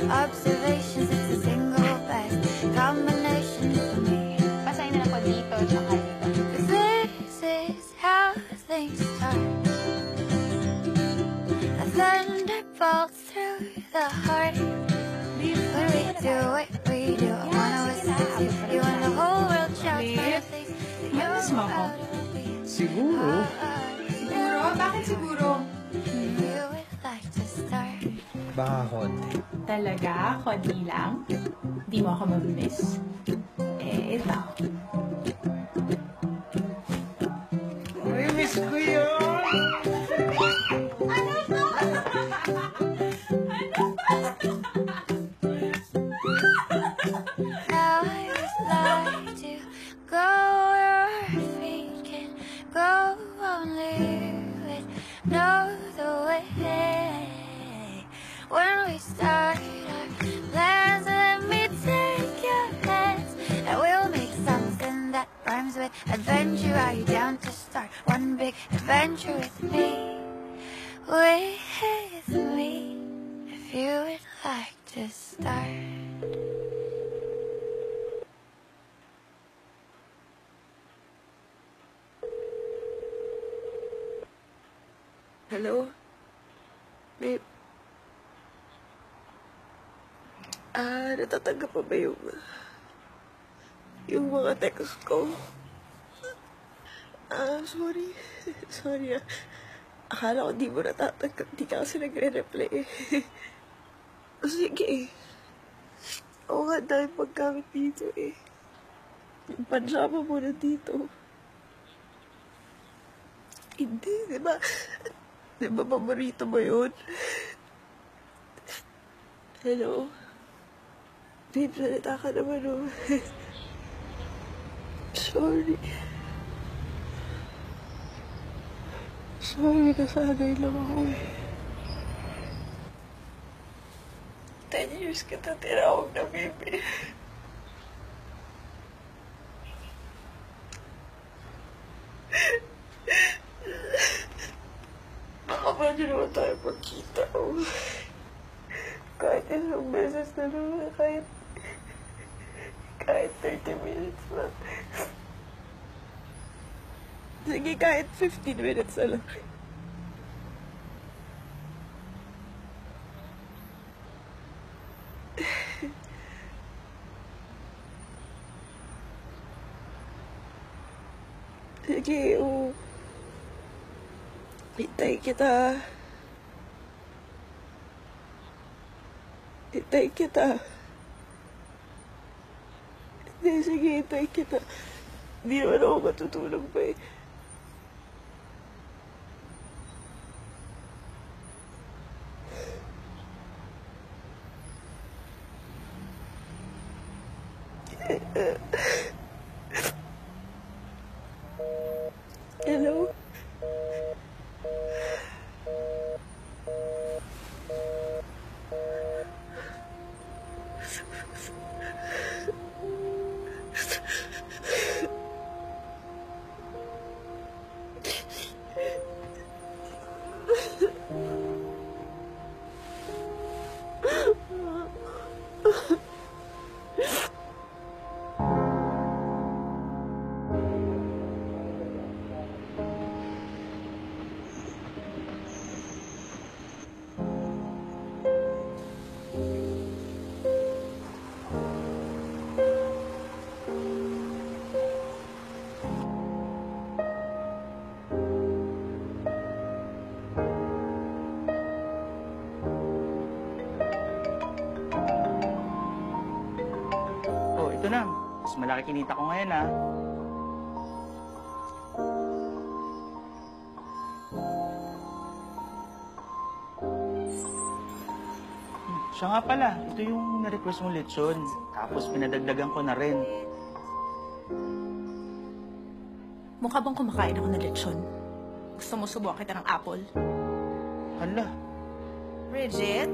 Observations, it's the single best combination for me. Pasahin na lang po dito, tsaka dito. This is how things start. A thunderbolt through the heart. When we do what we do, I wanna listen to you and the whole world shouts for the things that you're Miss mo ako? proud of being. Siguro. Siguro? Bakit siguro? You would like to start. Baka konti. Talaga? Konti lang? Di mo ako mabilis? Eh, ito. Uy, miss ko yun! Ano to? Now I would like to go where our feet can go, only with know the way. When we start our plans, let me take your hands, and we'll make something that rhymes with adventure. Are you down to start one big adventure with me? With me, if you would like to start. Hello? Babe? Natatanggap pa ba yung mga text ko? Sorry. Sorry, Akala ko di mo natatanggap. Di ka kasi nagre-reply eh. Sige. Oo nga, dahil paggamit dito eh. Yung pansama mo na dito. Hindi, di ba? Di ba paborito mo yun? Hello? Babe, salita ka naman, oh. Sorry. Sorry, nasanay lang ako, eh. 10 years kita tinawag na baby. Baka ba nyo naman tayo magkita, oh. Kahit isang beses na naman, kahit 30 minutes lang. Sige, kahit 15 minutes na lang. Sige, oh. Hintayin kita. Hintayin kita. Hindi, sige, hintayin kita. Hindi naman ako matutulog pa eh. Hello? Oh, ito na. Mas malaki kinita ko ngayon, ha? Siya nga pala. Ito yung na-request mong lechon. Tapos pinadagdagan ko na rin. Mukha bang kumakain ako ng lechon? Gusto mo subukan kita ng apple? Hala. Bridget?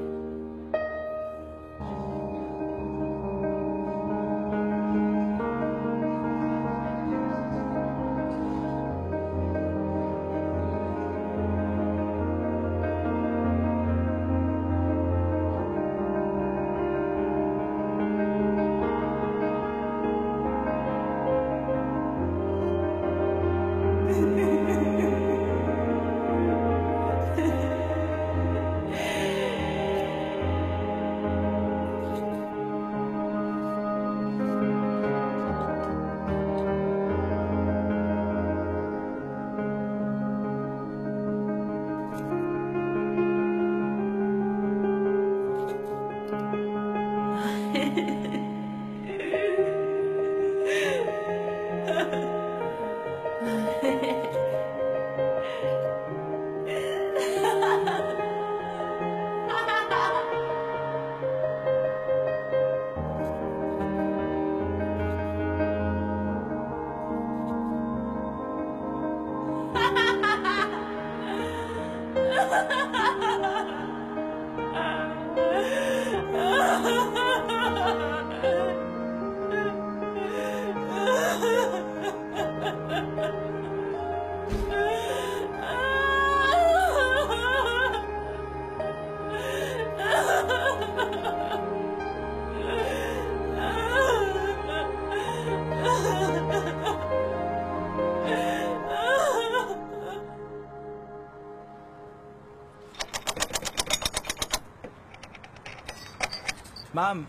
Ma'am,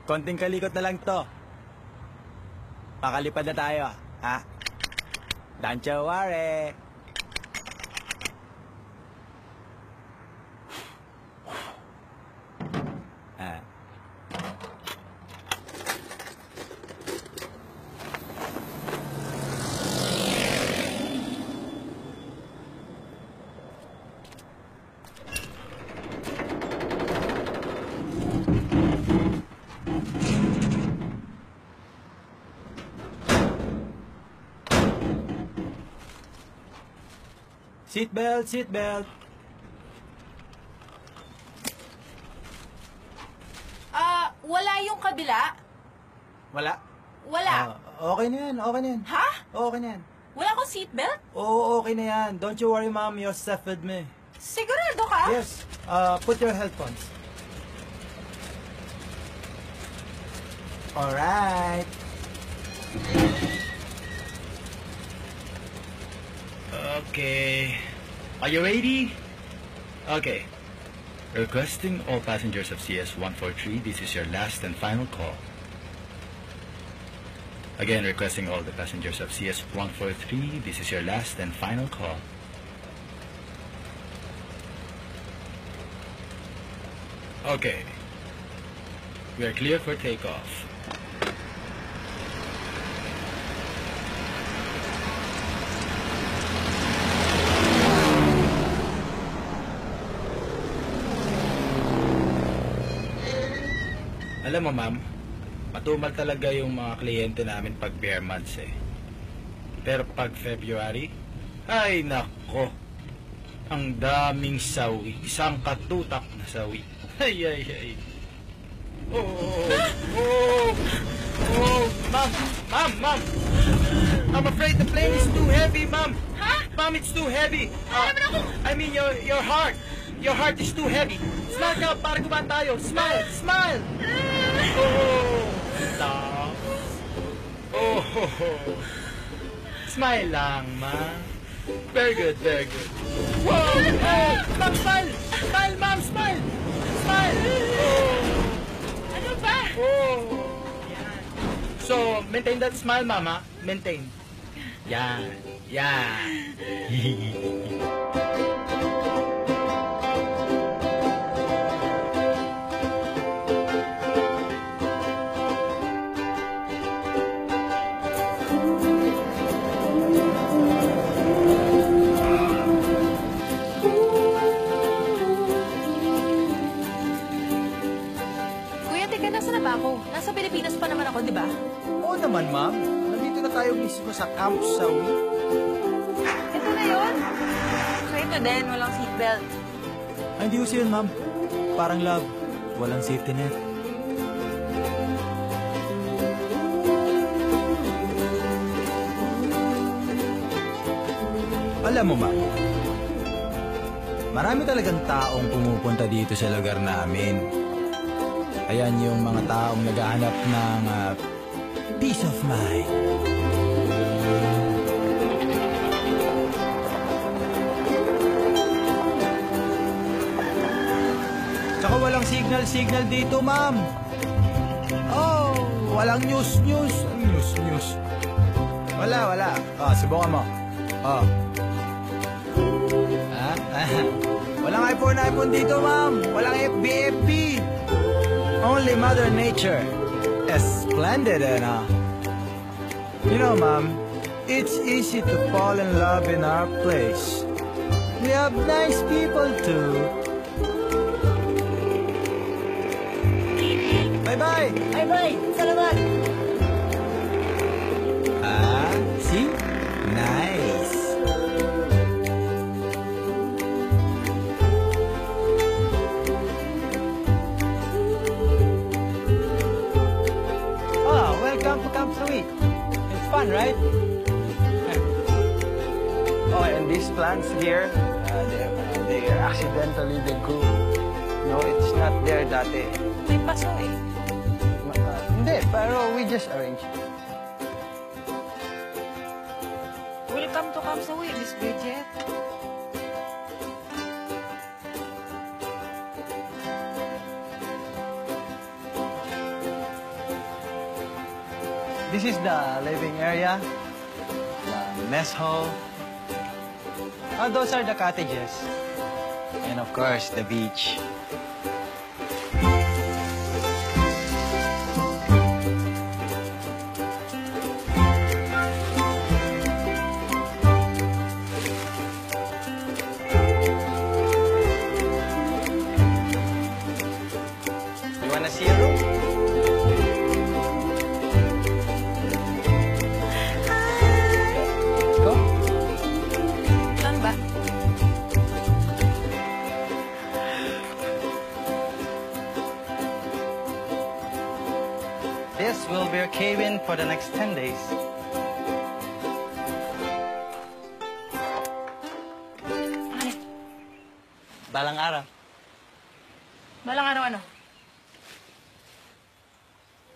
konting kalikot na lang to. Pakalipad na tayo, ha? Don't you worry. Ah. Seatbelt, seatbelt. Wala yung kabila? Wala? Wala. Okay na yan, okay na yan. Ha? Okay na yan. Wala akong seatbelt? Oo, okay na yan. Don't you worry, ma'am. You're safe with me. Sigurado ka? Yes. Put your headphones. Alright. Okay. Are you ready? Okay. Requesting all passengers of CS-143, this is your last and final call. Again, requesting all the passengers of CS-143, this is your last and final call. Okay. We are clear for takeoff. Alam mo, ma'am, matumal talaga yung mga kliyente namin pag bare months eh. Pero pag February, ay nako, ang daming sawi. Isang katutak na sawi. Ay, ay, ay. Ma'am. I'm afraid the plane is too heavy, ma'am. Ha? Ma'am, it's too heavy. Alam mo na kung... I mean, your heart. Your heart is too heavy. Smile ka, para gumaan tayo. Smile, smile. Stop. Smile lang, ma'am. Very good, very good. Whoa! Ma'am, smile! Smile, ma'am, smile! Smile! Ano ba? Yan. So, maintain that smile, mama. Maintain. Yan. Yan. Nasa Pilipinas pa naman ako, di ba? Oo naman, ma'am. Nandito na tayo mismo sa Camp Sawi. Ito na yun. So ito din, walang seatbelt. Ay, hindi uso yun, ma'am. Parang love. Walang safety net. Alam mo, ma'am, marami talagang taong pumupunta dito sa lugar namin. Ayan yung mga taong naghahanap ng peace of mind. Tsaka walang signal dito, ma'am. Oh, walang news. News. Wala. Subukan mo. Walang iPhone dito, ma'am. Walang FB. Only Mother Nature is splendid enough. You know, ma'am, it's easy to fall in love in our place. We have nice people too. Bye-bye! Salamat! See? Nice! Welcome to Camp Sawi. It's fun, right? Oh, and these plants here, they accidentally they grew. No, it's not there dati. May paso eh. Hindi, pero we just arranged it. Welcome to Camp Sawi, Miss Bridget. This is the living area, the mess hall. Those are the cottages. And of course, the beach. You wanna see a room? Go. Saan ba? This will be our cabin for the next 10 days. Balang araw. Balang araw ano?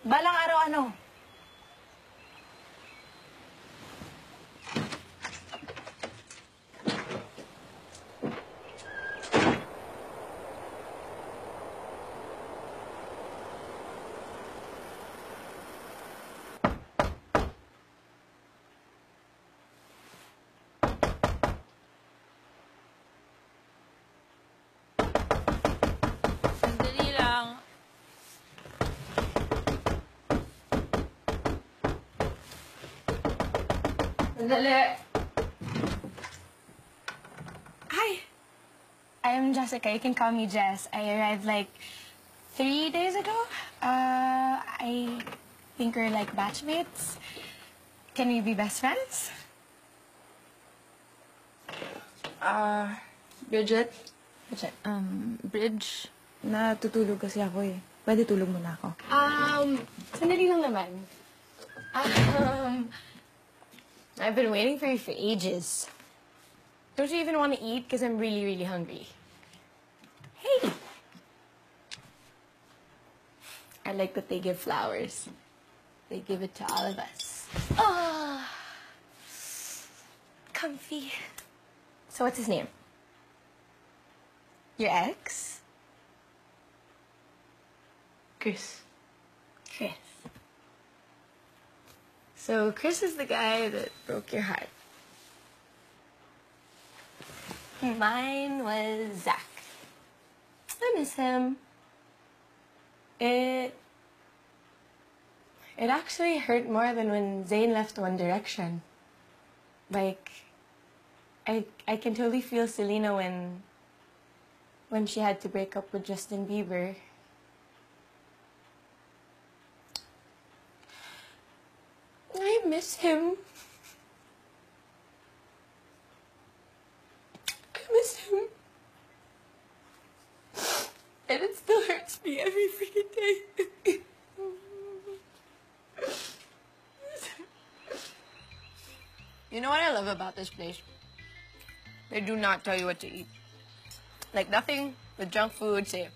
Balang araw ano? Sandali lang. Sandali. Hi. I'm Jessica. You can call me Jess. I arrived like 3 days ago. I think we're like batchmates. Can we be best friends? Bridget? Bridget. Bridge? Natutulog kasi ako eh. Pwede tulog muna ako. Sandali lang naman. I've been waiting for you for ages. Don't you even want to eat? Because I'm really, really hungry. Hey! I like that they give flowers. They give it to all of us. Oh, comfy. So what's his name? Your ex? Chris. Chris. So Chris is the guy that broke your heart. Mine was Zach. I miss him. It actually hurt more than when Zayn left One Direction. Like, I can totally feel Selena when she had to break up with Justin Bieber. I miss him. I miss him. And it still hurts me every freaking day. You know what I love about this place? They do not tell you what to eat. Like nothing with junk food, say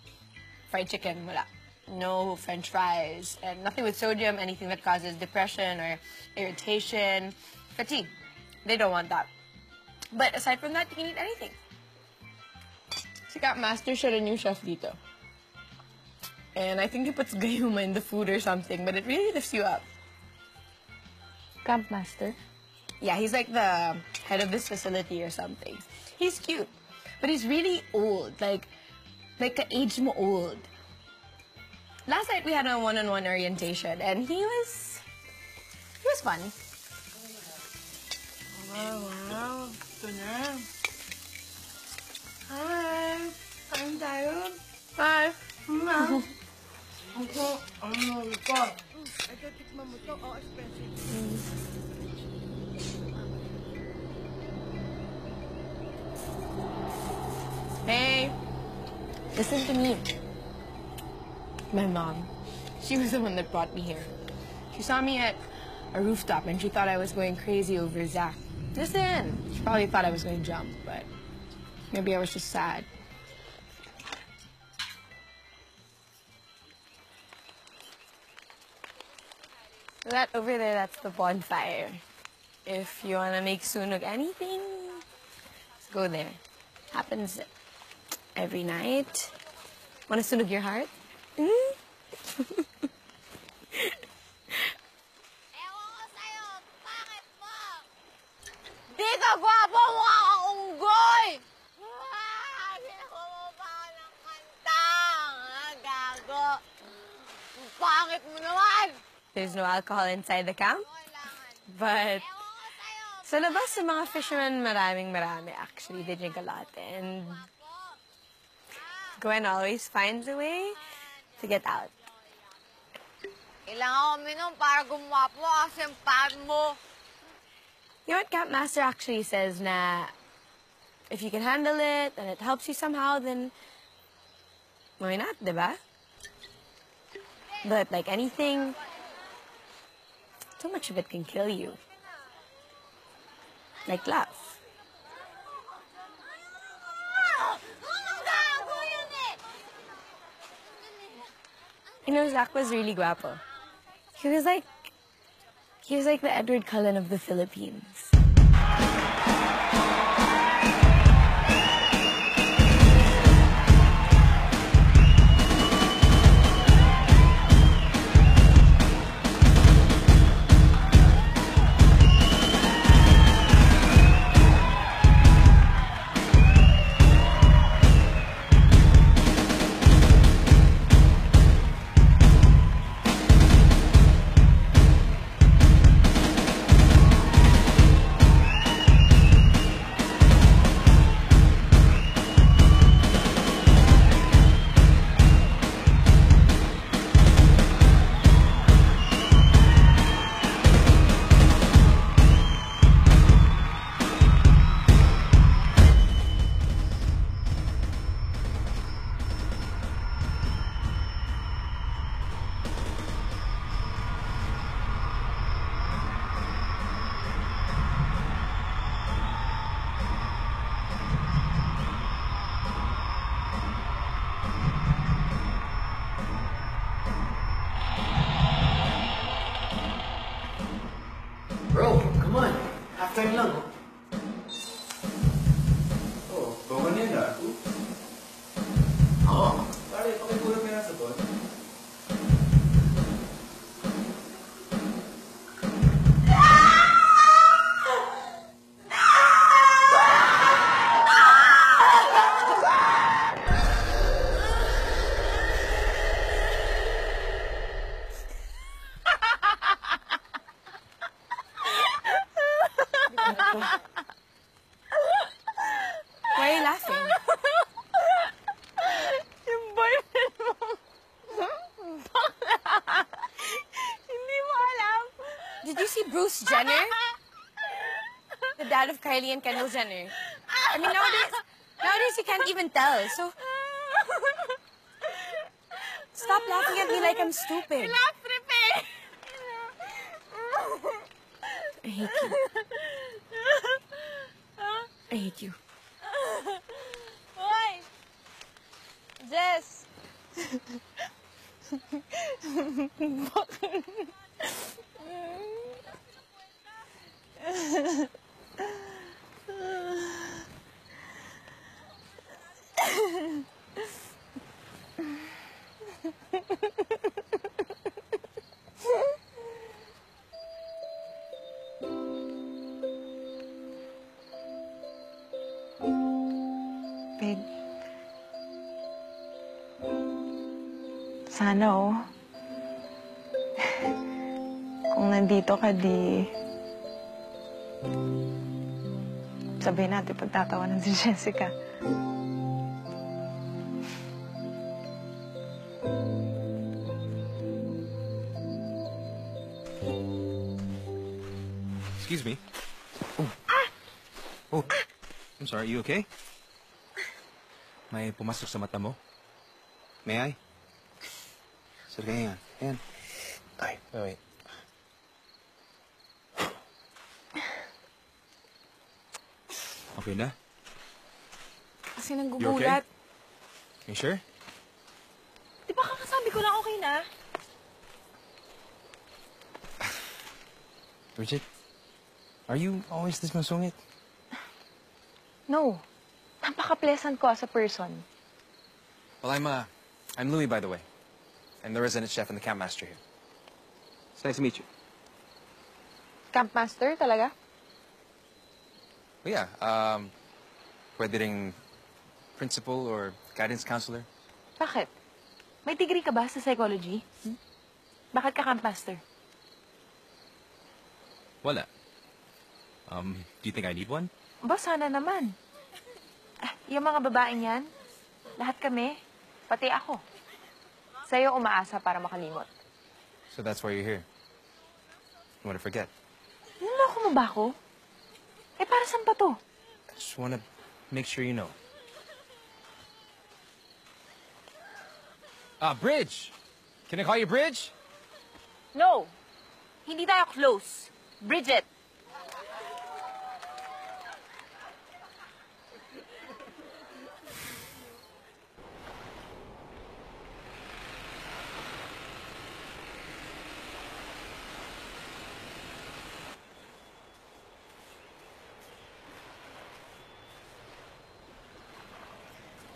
fried chicken, wala. No French fries, and nothing with sodium, anything that causes depression or irritation, fatigue. They don't want that. But aside from that, you can eat anything. Sikat Master siya, a new chef dito. And I think he puts gayuma in the food or something, but it really lifts you up. Camp Master? Yeah, he's like the head of this facility or something. He's cute, but he's really old, like ka-age mo old. Last night we had a one-on-one orientation, and he was fun. Wow. Ito na. Hi. Kain tayo. Bye. Ako. Ano ito? Hey, listen to me. My mom, she was the one that brought me here. She saw me at a rooftop and she thought I was going crazy over Zach. Listen, she probably thought I was going to jump, but maybe I was just sad. That over there, that's the bonfire. If you want to make sunog anything, just go there. Happens every night. Want to sunog your heart? Pangit mo naman! There's no alcohol inside the camp. But sa labas, sa mga fishermen, marami actually. They drink a lot. And Gwen always finds a way to get out. Kailangan ko minom para gumapo kasi ang pad mo. You know what Camp Master actually says na if you can handle it and it helps you somehow, then why not, diba? But like anything, too much of it can kill you. Like love. You know, Zach was really guapo. He was like the Edward Cullen of the Philippines. Bro, come on. Halftime lang, oh. Oh, bawa niya na. Oo. Pare, pakipulot na nasa to. Why are you laughing? Yung boyfriend mo. Bakla. Hindi mo alam. Did you see Bruce Jenner? The dad of Kylie and Kendall Jenner. I mean, nowadays you can't even tell. So stop laughing at me like I'm stupid. Laugh trip eh. I hate you. I hate you. Hoy! Jess! Babe. Sana, oh. Kung nandito ka, di... sabihin natin pagtatawanan si Jessica. Excuse me. Oh. Oh. I'm sorry, you okay? May pumasok sa mata mo? May I? Sir, kaya yan. Ayan. Ay, wait. Okay na? Kasi You nanggugulat. okay? You sure? Di ba kakasabi ko lang okay na? Bridget, are you always this masungit? No. Napaka-pleasant ko as a person. Well, I'm Louis, by the way. I'm the resident chef and the camp master here. It's nice to meet you. Campmaster talaga? Well, yeah, pwede ring principal or guidance counselor. Bakit? May degree ka ba sa psychology? Bakit ka camp master? Wala. Do you think I need one? Ba, sana naman. Yung mga babaeng yan, lahat kami, pati ako. Sa'yo umaasa para makalimot. So that's why you're here. You want to forget? Niloloko mo ba ako? Eh, para saan pa to? I just want to make sure you know. Bridge! Can I call you Bridge? No! Hindi tayo close. Bridget!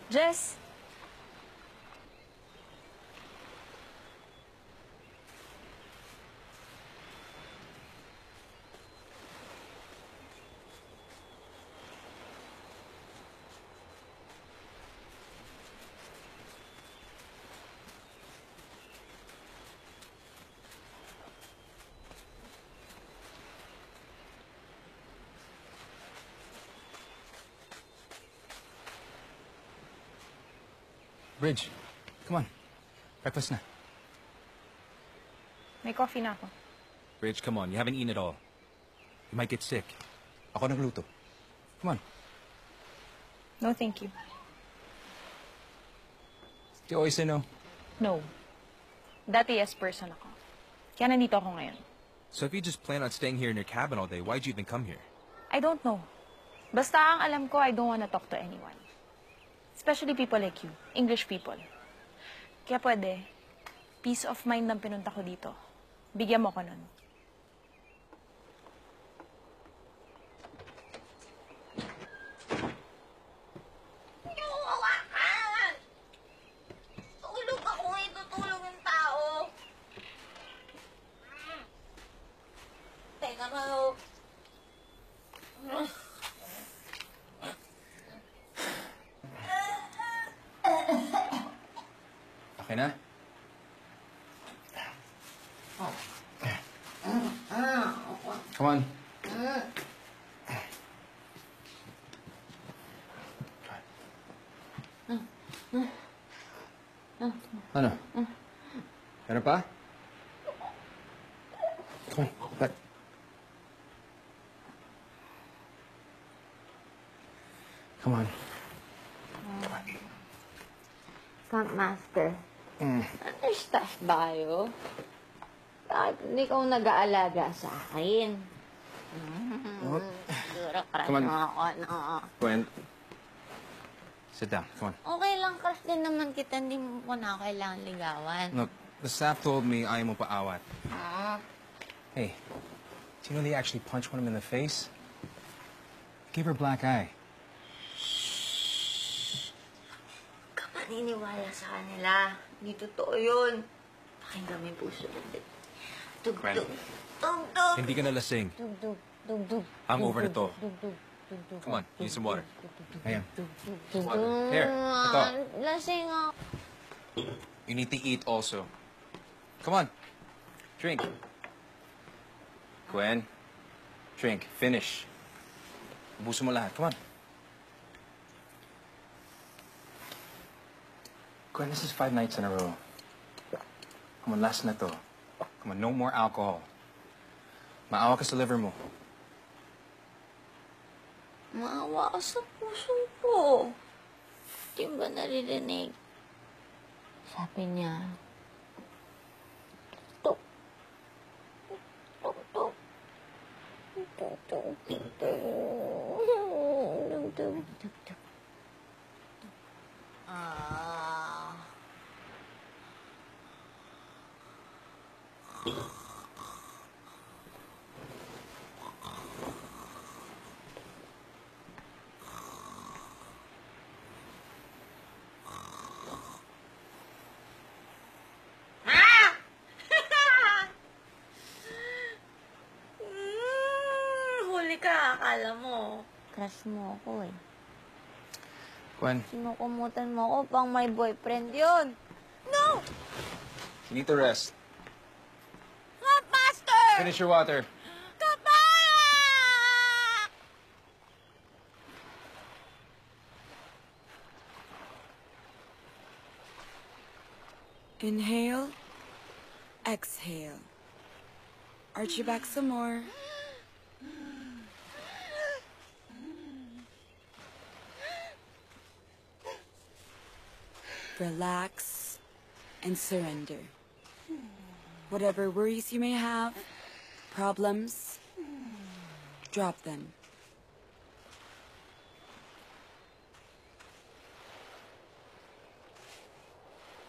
Jess! Bridge, come on. Breakfast na. May coffee na ako. Bridge, come on. You haven't eaten at all. You might get sick. Ako nagluto. Come on. No, thank you. You always say no. No. Dati yes person ako. Kaya nandito ako ngayon. So if you just plan on staying here in your cabin all day, why'd you even come here? I don't know. Basta ang alam ko, I don't wanna talk to anyone. Especially people like you. English people. Kaya pwede, peace of mind ang pinunta ko dito. Bigyan mo ko nun. Tulog ako ngayon, tutulog yung tao. Teka raw. Okay na? Come on. Ano? Meron pa? Come on, back. Come on. Camp Master. Understaff ba kayo? Bakit hindi ka nag-aalaga sa akin? Siguro crush Come on. mo ako, no? Gwen. Sit down. Come on. Okay lang, crush din naman kita. Hindi mo ko na kailangan ligawan. Look, the staff told me ayaw mo paawat. Hey, do you know they actually punched one of them in the face? Gave her a black eye. Maniniwala sa kanila. Hindi totoo yun. Pakinggan mo yung puso ulit. Gwen. Tug-tug. Tug-tug. Hindi ka na lasing. Tug-tug. Tug-tug. I'm over na to. Tug-tug. Tug-tug. Come on, need some water. Ayan. Tug-tug. Here, ito. Lasing ako. You need to eat also. Come on. Drink. Gwen. Drink. Finish. Ubusin mo lahat. Come on. Gwen, this is 5 nights in a row. Come on, last na to. Come on, no more alcohol. Maawa ka sa liver mo. Maawa ka sa puso ko. Di ba naririnig? Sabi niya, tuk. Tuk, tuk. Tuk, tuk, tuk, tuk. Tuk, tuk, tuk, tuk. Huli ka, akala mo. Crush mo ako eh. Gwen. Sinukumutan mo ako pang may boyfriend yun. No! You need to rest. Not faster! Finish your water. Inhale, exhale. Arch your back some more. Relax and surrender. Whatever worries you may have, problems, drop them.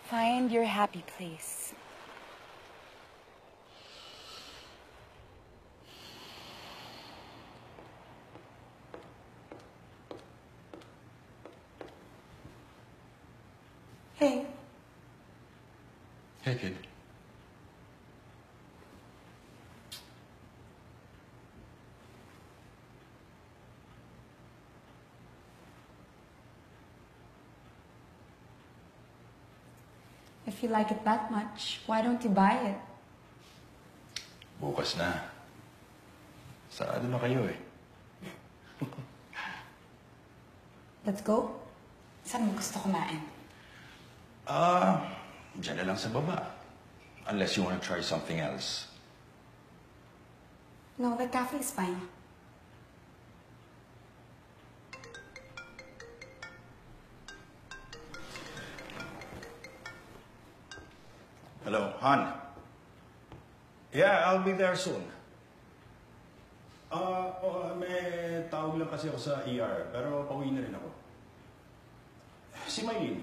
Find your happy place. Hey. Hey, kid. If you like it that much, why don't you buy it? Bukas na. Sarado na kayo eh. Let's go. Saan mo gusto kumain? Diyan na lang sa baba. Unless you want to try something else. No, the cafe is fine. Hello, Han. Yeah, I'll be there soon. May tawag lang kasi ako sa ER, pero pauwi na rin ako. Si Maylene.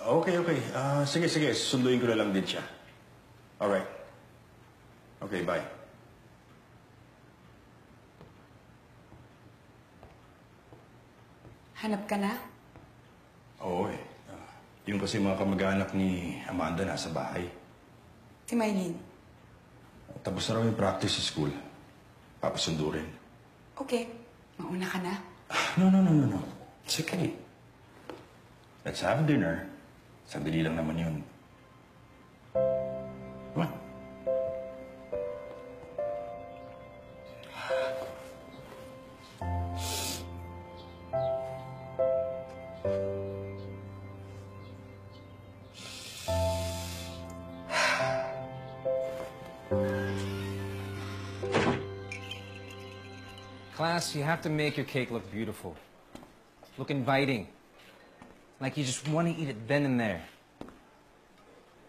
Okay. Sige. Sunduin ko na lang din siya. Alright. Okay, bye. Hanap ka na? Oo eh. Yung kasi mga kamag-anak ni Amanda nasa bahay. Si Maylene. Tapos na raw yung practice sa school. Papasundo rin. Okay. Mauna ka na. No. It's okay. Let's have dinner. Sandali lang naman yun. Come on. Class, you have to make your cake look beautiful. Look inviting. Like you just want to eat it then and there.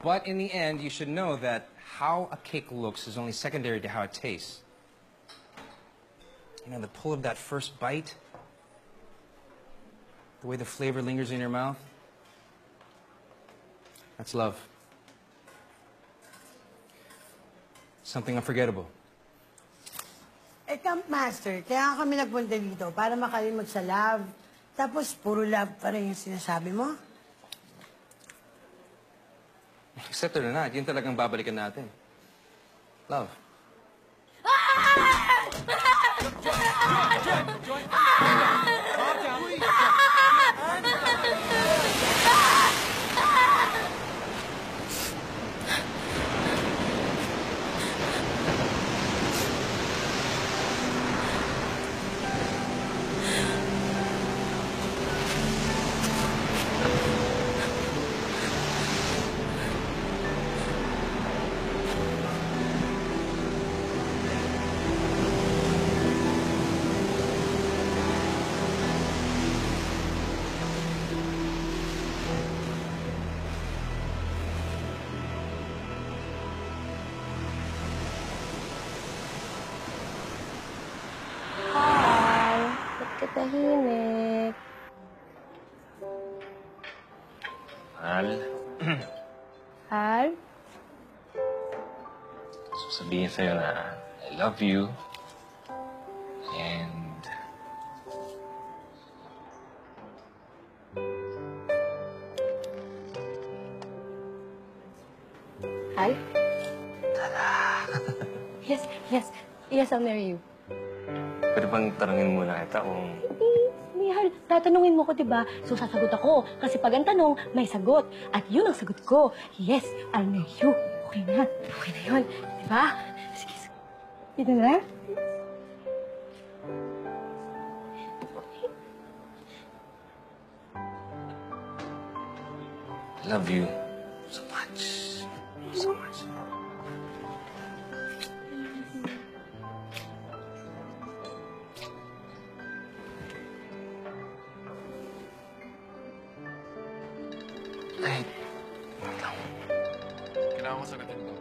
But in the end, you should know that how a cake looks is only secondary to how it tastes. You know, the pull of that first bite, the way the flavor lingers in your mouth, that's love. Something unforgettable. Camp Master, kaya kami nagpunta dito para makalimot sa love. Tapos, puro love pa rin yung sinasabi mo. Accept it or not, yun talagang babalikan natin. Love. Tahimik. Hal. Hal? Sasabihin sa'yo na I love you. And... Hal? Yes, I'll marry you. Pwede bang tarangin muna kita kung... Hindi, Hal. tatanungin mo ko, diba? So, sasagot ako. Kasi pag ang tanong, may sagot. At yun ang sagot ko. Yes, I'll marry you. Okay na. Okay na yun. Diba? Sige. Dito na. I love you so much. So much. Ay, kailangan ko sagutin to.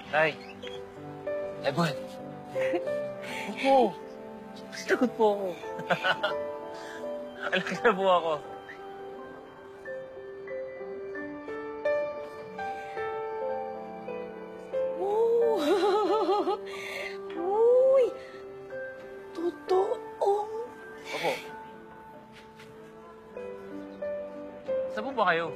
Tay! Ay, Buwan! Opo! Sagot po ako. Alaki na po ako. Uy! Totoo! Opo. Saan po ba kayo?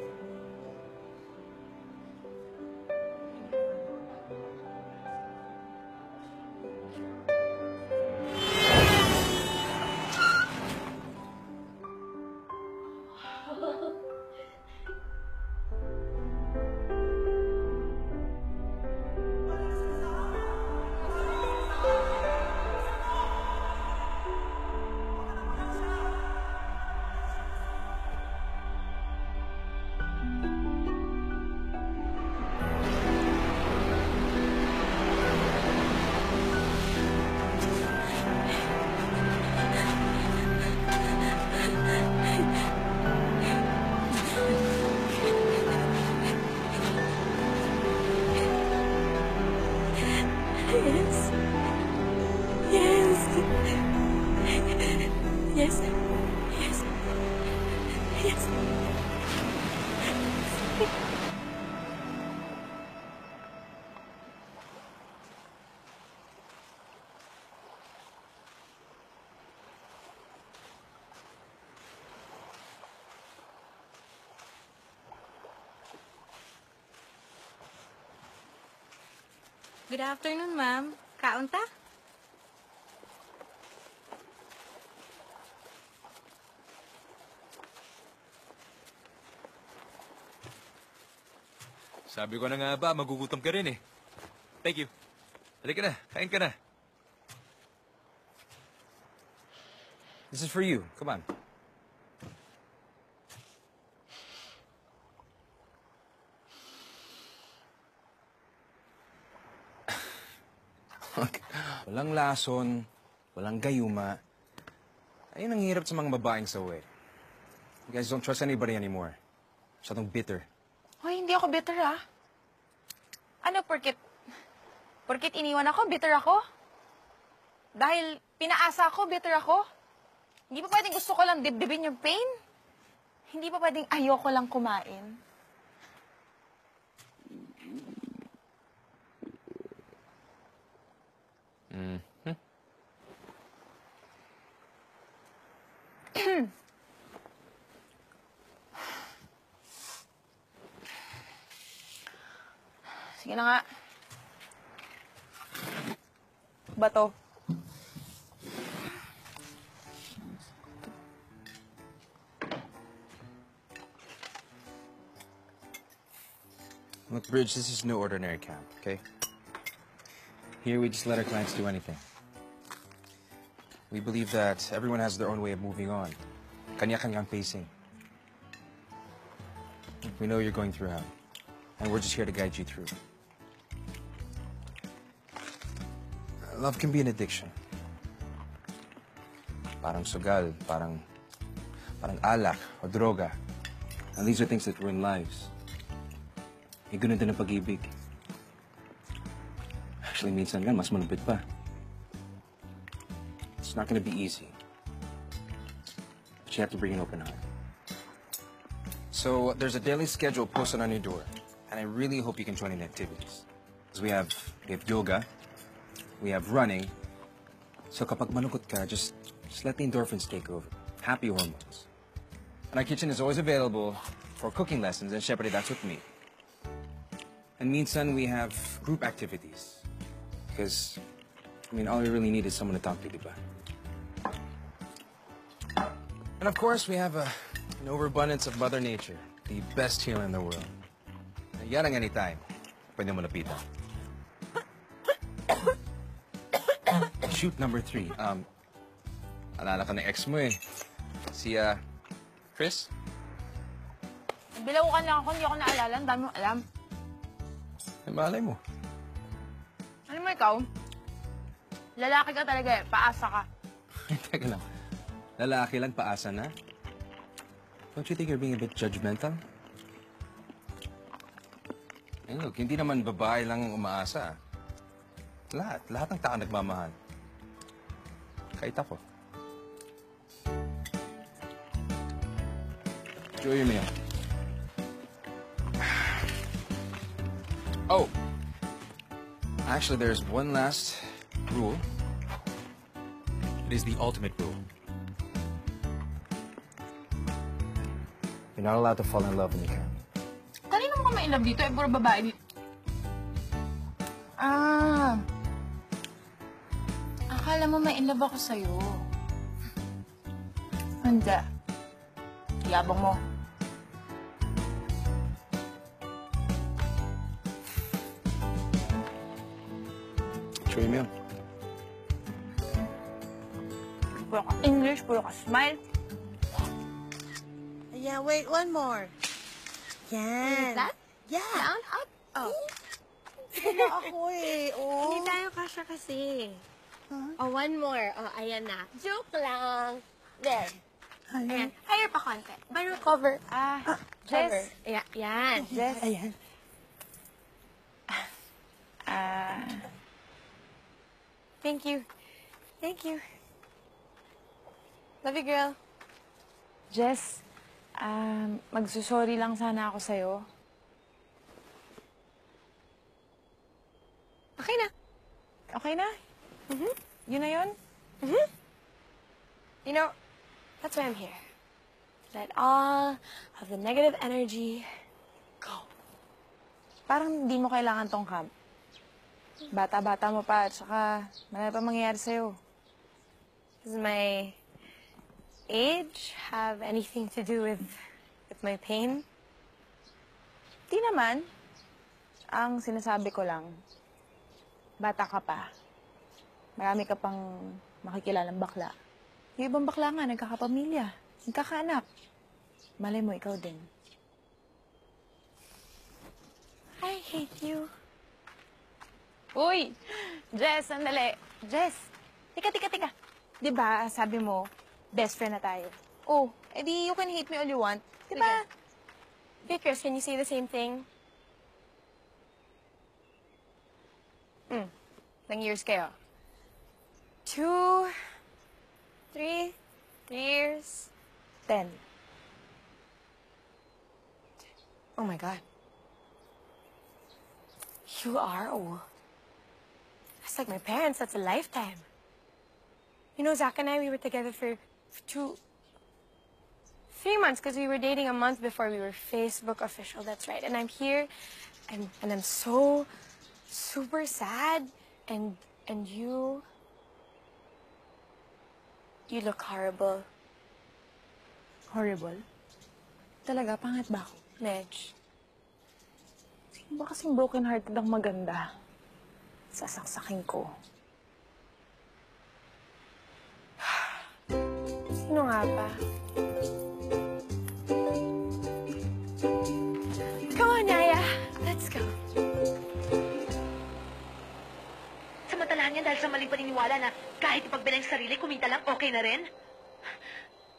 Yes. Yes. Yes. Yes. Yes. Good afternoon, ma'am. Kaunta? Sabi ko na nga ba, magugutom ka rin eh. Thank you. Halika na, kain ka na. This is for you. Come on. Walang lason, walang gayuma. Ayun ang hirap sa mga babaeng sawi. You guys don't trust anybody anymore. Masyadong bitter. Hoy, hindi ako bitter, ah. Ano, porkit iniwan ako, bitter ako? Dahil pinaasa ako, bitter ako? Hindi pa pwedeng gusto ko lang dibdibin yung pain? Hindi pa pwedeng ayoko lang kumain? Mm-hmm. Sige na nga. Bato. Look, Bridge, this is no ordinary camp, okay? Here, we just let our clients do anything. We believe that everyone has their own way of moving on. Kanya-kanyang pacing. We know you're going through hell, and we're just here to guide you through. Love can be an addiction. Parang sugal, parang alak o droga. And these are things that ruin lives. May ganun din ang pag-ibig. Actually, minsan nga, mas malupit pa. It's not gonna be easy. But you have to bring an open heart. So, there's a daily schedule posted on your door. And I really hope you can join in activities. Because we have yoga, we have running. So kapag malungkot ka, just let the endorphins take over. Happy hormones. And our kitchen is always available for cooking lessons, and syempre, that's with me. And minsan, we have group activities. Because I mean, all you really need is someone to talk to, di ba? And of course, we have an overabundance of Mother Nature, the best healer in the world. Yan ang anytime. Pwede mo lapitan. Shoot number 3. Alala ka ng ex mo eh. Si, Chris? Bilaw ka lang ako, hindi ako naalala. Ang dami mong alam. Ay, malay mo. Ano mo ikaw? Lalaki ka talaga eh. Paasa ka. Teka lang. Lalaki lang, paasa na? Don't you think you're being a bit judgmental? Hey, look, hindi naman babae lang ang umaasa. Lahat ng tao nagmamahal. Kahit ako. Enjoy your meal. Oh! Actually, there's one last rule. It is the ultimate rule. You're not allowed to fall in love when you can. Kanino mo ka ma-inlove dito? Eh, puro babae dito. Ah. Akala mo ma-inlove ako sa'yo. Hindi. Yabang mo. Enjoy your meal. Puro ka English, puro ka smile. Yeah, wait, one more. Yan. That? Yeah. Down, up? Oh. Wala ako eh. Oh. Hindi tayo kasya kasi. Oh, one more. Oh, ayan na. Joke lang. There. Ayan. Higher pa konti. Pero cover. Jess. Cover. Yeah, yan. Jess. Ayan. Thank you. Thank you. Love you, girl. Jess, magsusorry lang sana ako sa'yo. Okay na. Okay na? Yun na yun? You know, that's why I'm here. Let all of the negative energy go. Parang hindi mo kailangan tong camp. Bata-bata mo pa at saka marami pa mangyayari sa'yo. Does my age have anything to do with my pain? Di naman. Ang sinasabi ko lang, bata ka pa. Marami ka pang makikilalang bakla. Yung ibang bakla nga, nagkakapamilya, nagkakaanak. Malay mo, ikaw din. I hate you. Uy! Jess, sandali. Jess, tika. Diba, sabi mo, best friend na tayo. Oh, edi you can hate me all you want. Diba? Hey, Chris, can you say the same thing? Ilang years kayo? 2, 3 years? 10. Oh my God. You are old. That's like my parents. That's a lifetime. You know, Zach and I, we were together for 3 months because we were dating a month before we were Facebook official. That's right. And I'm here, and I'm so super sad. And you look horrible. Horrible? Talaga, pangit ba ako? Medj. Sino ba kasing broken-hearted ang maganda? Sasaksakin ko. Sino nga ba? Come on, Naya. Let's go. Samantalahan yan dahil sa maling paniniwala na kahit ipagbilang sa sarili, kumita lang, okay na rin?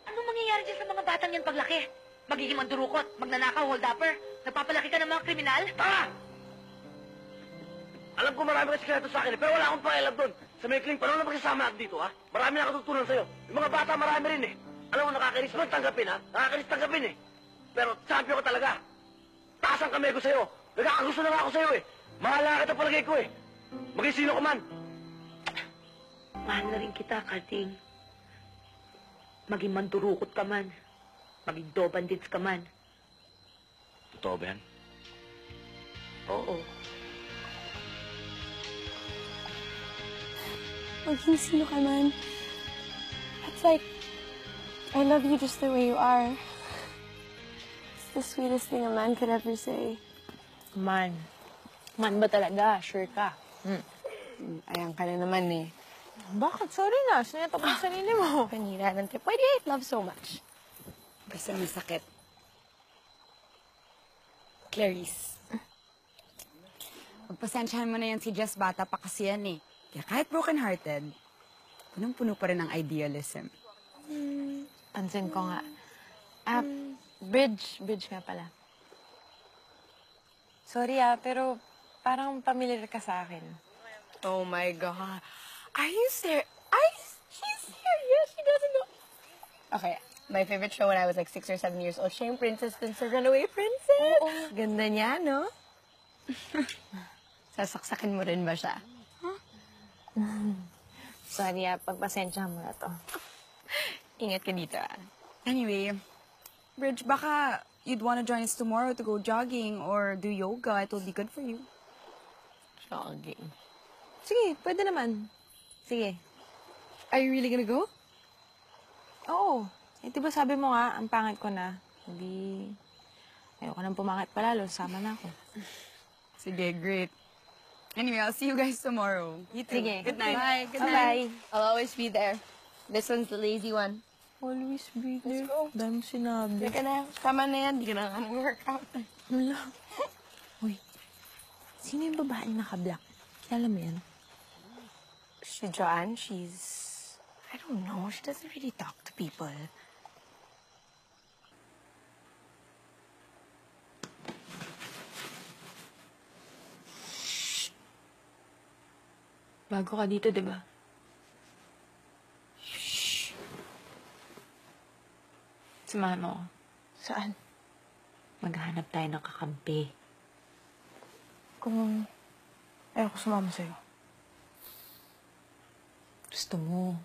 Anong mangyayari dyan sa mga batang yan paglaki? Magiging mandurukot, magnanakaw, hold-upper, nagpapalaki ka ng mga kriminal? Tama! Alam ko marami ka sikreto sa akin, pero wala akong pakialam doon. Sa maikling panahon na magsasama natin dito, ha? Marami na katutunan sa'yo. Yung mga bata, marami rin, eh. Alam mo, nakakainis mo tanggapin, ha? Nakakainis tanggapin, eh. Pero champion ka talaga. Taas ang kamay ko sa'yo. Nagkakagusto na nga ako sa'yo, eh. Mahal na kita palagay ko, eh. Maging sino ka man. Mahal na rin kita, Karding. Maging mandurukot ka man. Maging dobandits ka man. Totoo ba yan? Oo. maging sino ka man. It's like, I love you just the way you are. It's the sweetest thing a man could ever say. Man. Man ba talaga? Sure ka? Ayan ka na naman eh. Bakit? Sorry na. Sinetap ang sarili mo. Panira ng trip. Why do you hate love so much? Basta masakit. Clarice. Pagpasensyahan mo na yan si Jess, bata pa kasi yan eh. Kaya kahit broken-hearted, punong-puno pa rin ng idealism. Pansin ko nga. Bridge nga pala. Sorry pero parang familiar ka sa akin. Oh my God. Are you serious? She's serious? She doesn't know. Okay, my favorite show when I was like 6 or 7 years old, Shame Princess and the Runaway Princess. Oo. Ganda niya, no? Sasaksakin mo rin ba siya? Sorry pagpasensya mo na to. Ingat ka dito Anyway, Bridge, baka you'd wanna join us tomorrow to go jogging or do yoga. It will be good for you. Jogging. Sige, pwede naman. Sige. Are you really gonna go? Oo. Diba sabi mo nga, ang pangit ko na. Hindi, ayoko nang pumangit palalo. Sama na ako. Sige, great. Anyway, I'll see you guys tomorrow. You too. Sige. Good night. Bye. Good Bye-bye. night. I'll always be there. This one's the lazy one. Always be there. Let's go. Dami sinabi. Teka na. Tama na yan. Di ka na workout. Wala. Uy, sino yung babaeng naka-black? Kilala mo yan? Si Joanne, she's... I don't know. She doesn't really talk to people. Bago ka dito, di ba? Samahan mo ako. Saan? Maghahanap tayo ng kakampi. Kung ayoko sumama sa'yo. Gusto mo.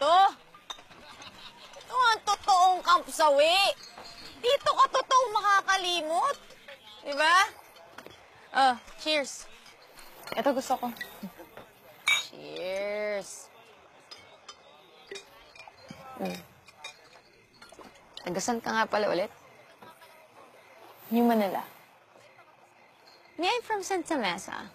Ito ang totoong kampsawi. Dito ka totoong makakalimot. Diba? Cheers. Ito gusto ko. Cheers. Tagasan ka nga pala ulit? New Manila. I'm from Santa Mesa.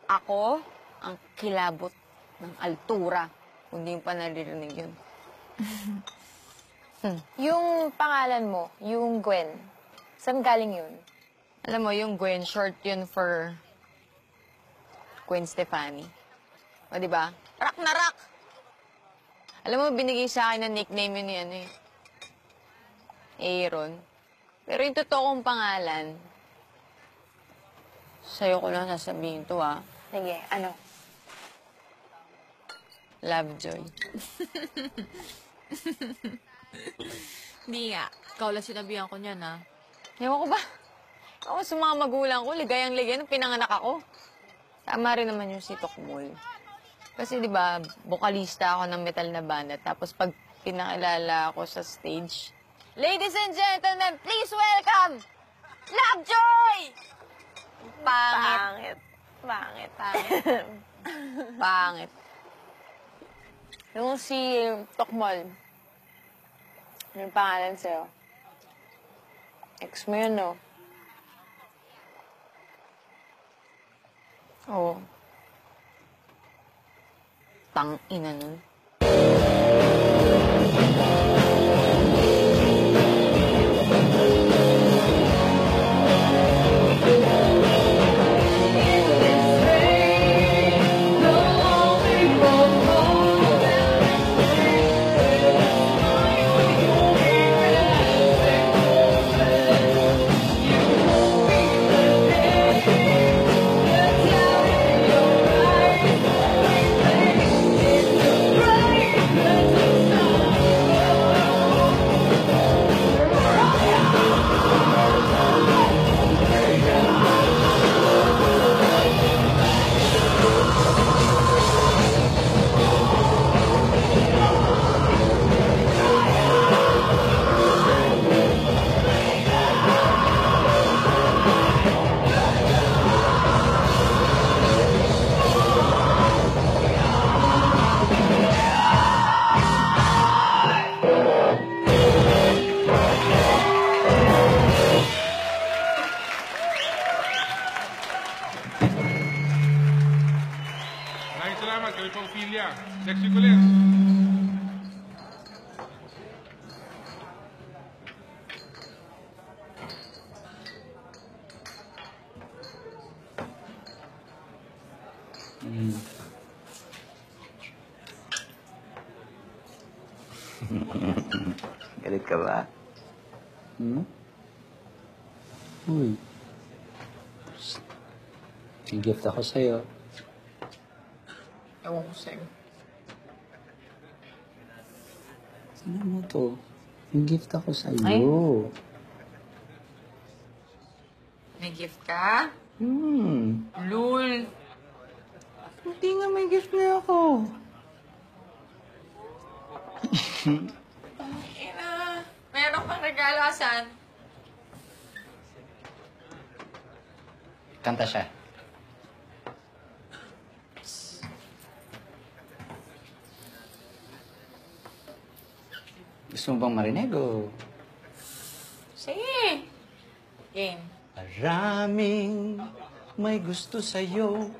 Ako ang kilabot ng altura. Kung di pa naririnig yun. Yung pangalan mo, yung Gwen, saan galing yun? Alam mo, yung Gwen, short yun for Gwen Stefani. O, diba? Rock na rock! Alam mo, binigay sa akin na nickname yun ni Aaron. Pero yung totoong pangalan, sa'yo ko lang sasabihin to, Sige, ano? Lovejoy. Hindi nga. Ikaw lang sinabihan ko niyan, Ewan ko ba? Ako sa mga magulang ko, ligayang-ligay nung pinanganak ako. Tama rin naman yung si Tokmol. Kasi di ba, bokalista ako ng metal na banda. Tapos pag pinakilala ako sa stage, ladies and gentlemen, please welcome, Lovejoy! Pangit. Pangit. Pangit. Yung si Tokmol, yung pangalan sa'yo. Ex mo yun, no? Oo. Tang-ina nun. Right. Galit ka ba? Uy. May gift ako sa'yo. Ewan ko sa'yo. Sino mo to? May gift ako sa'yo. Ay. May gift ka? Lul. Hindi nga may gift na ako. Ina, meron kang regalo, asan? Kanta siya. Gusto mo bang marinig o? Sige. Game. Maraming may gusto sa'yo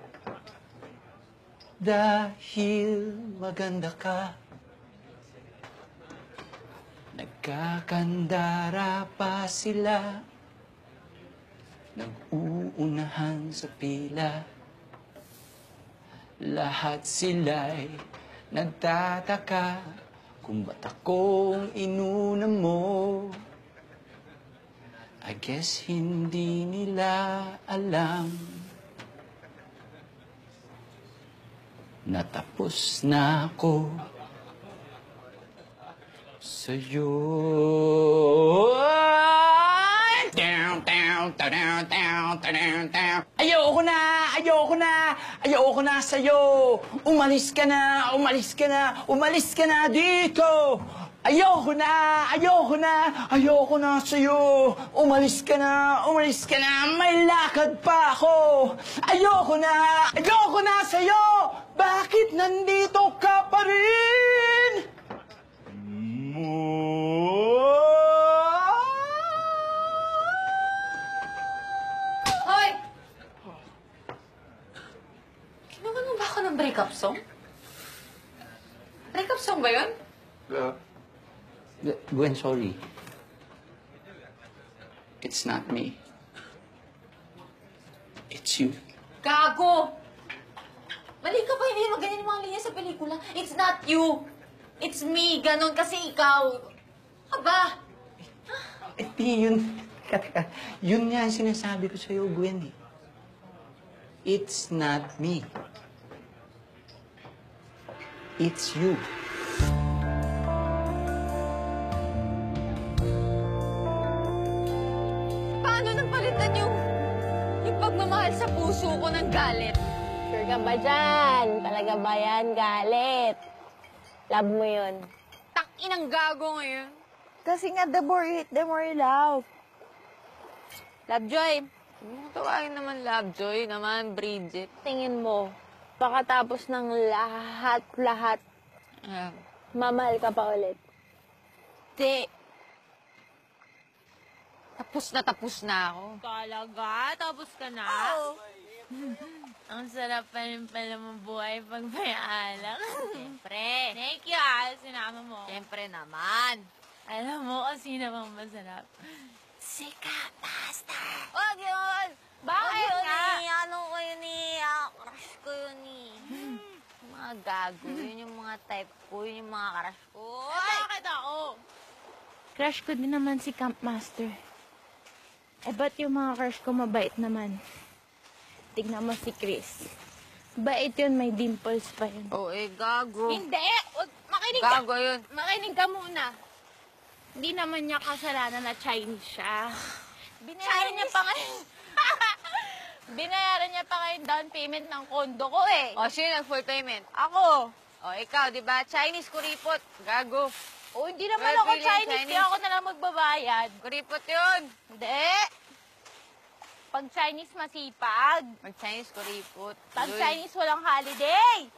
dahil maganda ka. Nagkakandara pa sila, nag-uunahan sa pila. Lahat sila'y nagtataka kung ba't akong inuna mo. I guess hindi nila alam natapos na ako sa'yo. Ayoko na! Ayoko na! Ayoko na sa'yo! Umalis ka na! Umalis ka na! Umalis ka na dito! Ayoko na! Ayoko na! Ayoko na sa'yo! Umalis ka na! Umalis ka na! May lakad pa ako! Ayoko na! Ayoko na sa'yo! Bakit nandito ka pa rin? Hoy! Ginawa mo ba ako ng breakup song? Breakup song ba yun? Gwen, sorry. It's not me. It's you. Gago! Mali ka pa, hindi mo ganyan yung mga linya sa pelikula. It's not you. It's me. Ganon kasi ikaw. Aba! Yun. Teka, yun nga ang sinasabi ko sa'yo, Gwen. It's not me. It's you. Paano napalitan yung pagmamahal sa puso ko ng galit? Sure ka ba dyan? Talaga ba yan? Galit. Love mo yun. Inang gago ngayon. Kasi nga, the more you hate, the more you love. Lovejoy. Tawagin naman Lovejoy naman, Bridget. Tingin mo, pagkatapos ng lahat-lahat, mamahal ka pa ulit. Di. Tapos na ako. Talaga? Tapos ka na? Oo. Ang sarap pa rin pala mabuhay pag may alak. Siyempre. Thank you, sinama mo. Siyempre naman. Alam mo kung sino bang masarap? Si Master. Wag yun! Bakit nga? Ano ko yun crush ko yun Mga gago, yun yung mga type ko, yun yung mga crush ko. Bakit ako? Crush ko din naman si Campmaster. Ba't yung mga crush ko mabait naman? Tignan mo si Chris. Bait yun, may dimples pa yun. Gago. Hindi! Makinig Gago ka! yun. Makinig ka muna. Hindi naman niya kasalanan na Chinese siya. Binayaran niya pa ngayon. Binayaran niya pa ngayon down payment ng kondo ko eh. Sino nag-full payment? Ako. Ikaw, di ba? Chinese kuripot. Gago. Hindi naman ako Chinese, kaya ako na lang magbabayad. Kuripot yun. Hindi. Pag Chinese, masipag. Pag Chinese, kuripot. Pag Chinese, walang holiday.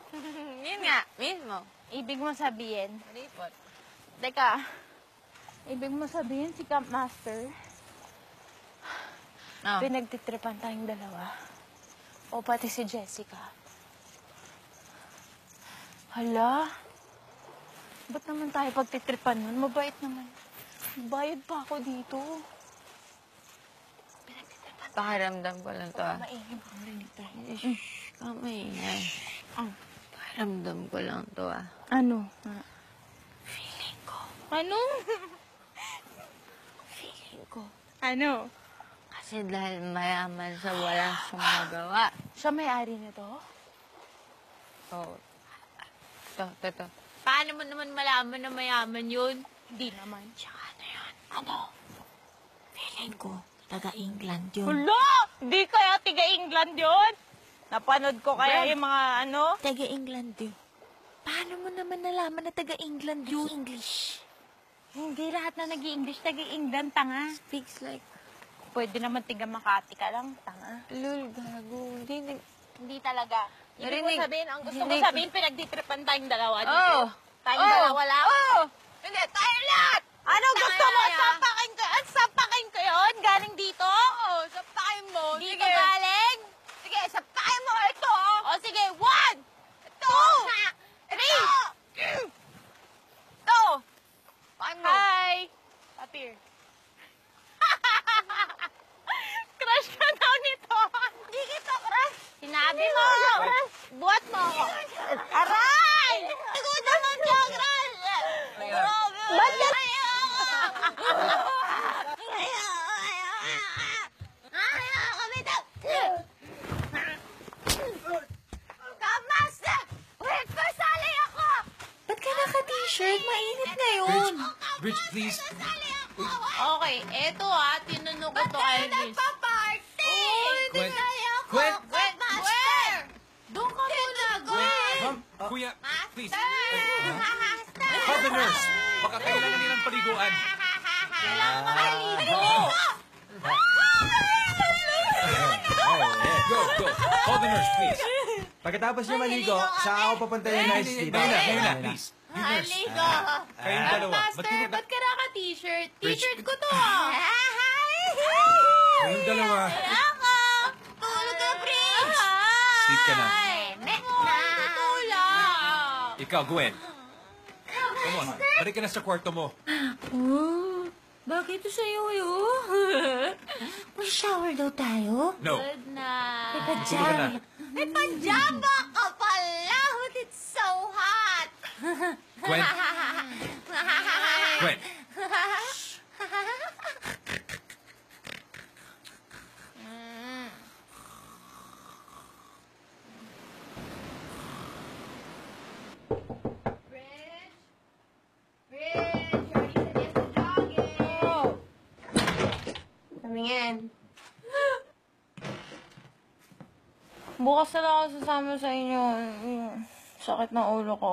Yun nga, mismo. Ibig mo sabihin. Kuripot. Teka. Ibig mo sabihin si Campmaster, pinagtitripan tayong dalawa. O pati si Jessica. Hala? Ba't naman tayo pagtitripan nun? Mabait naman. Bayad pa ako dito. Pakiramdam ko lang to. Maingay mo rin tayo. Kamay. Paramdam ko lang to, ah. Ano? Feeling ko. Ano? Feeling ko. Ano? Kasi dahil mayaman sa walang sumagawa. Siya may-ari na to? Oh. Ito. Paano mo naman malaman na mayaman yun? Hindi naman. Tsaka ano yun? Ano? Feeling ko, taga-England yun. Hala! Di kaya tiga-England yun? Napanood ko kaya yung mga ano? Taga-England yun. Paano mo naman nalaman na taga-England yun? English. Hindi lahat na nag-i-English taga-England, tanga. Speaks like... Pwede naman tiga Makati ka lang, tanga. Lul, gago. Hindi talaga. Ibig mo sabihin, ang gusto mo Narinig- sabihin, pinagtitripan tayong dalawa dito. Oo. Tayong dalawa lang. Hindi, tayo lahat! Ano gusto mo? Sampakin ko yun? Galing dito? Oo, sapakin mo. Dito galing? Sige, sapakin mo ito. O sige, 1, 2, 3. Ito. Sapakin mo. Hi! Appear. Crush ka daw nito. Hindi kita crush. Sinabi mo. Buhat mo ako. Aray! Ikaw naman siya, crush. Ba't yan? Kamaster! Wait, kasali ako! Ba't ka naka-t-shirt? Mainit ngayon. Bridge, please. Okay, eto tinunok ko to kay Liz. Nagpa-party! Gwen. ako! Gwen! Master! Doon ka muna, Gwen. Ma'am, kuya, please. Master! Call the nurse. Baka kailangan nilang paliguan. Kailangan makaligo! Go. Call the nurse, please. Pagkatapos niyo maligo, saka ako papunta yung nurse, di ba? Ngayon na, please. You nurse. Maligo! Kayong dalawa. Master, ba't ka naka-t-shirt? Bridge. T-shirt ko to Kayong dalawa. Ako! Tulog ka, Prince! Sleep ka na. Tulak. Ikaw, Gwen. Come on, balik ka na sa kwarto mo. Oh, bakit ito sa'yo yun? May shower daw tayo? No. Good na. May Tulog ka na. pajama. May pajama ka pala! It's so hot! Gwen. Gwen. Tumingin. Bukas na lang ako sasama sa inyo. Sakit ng ulo ko.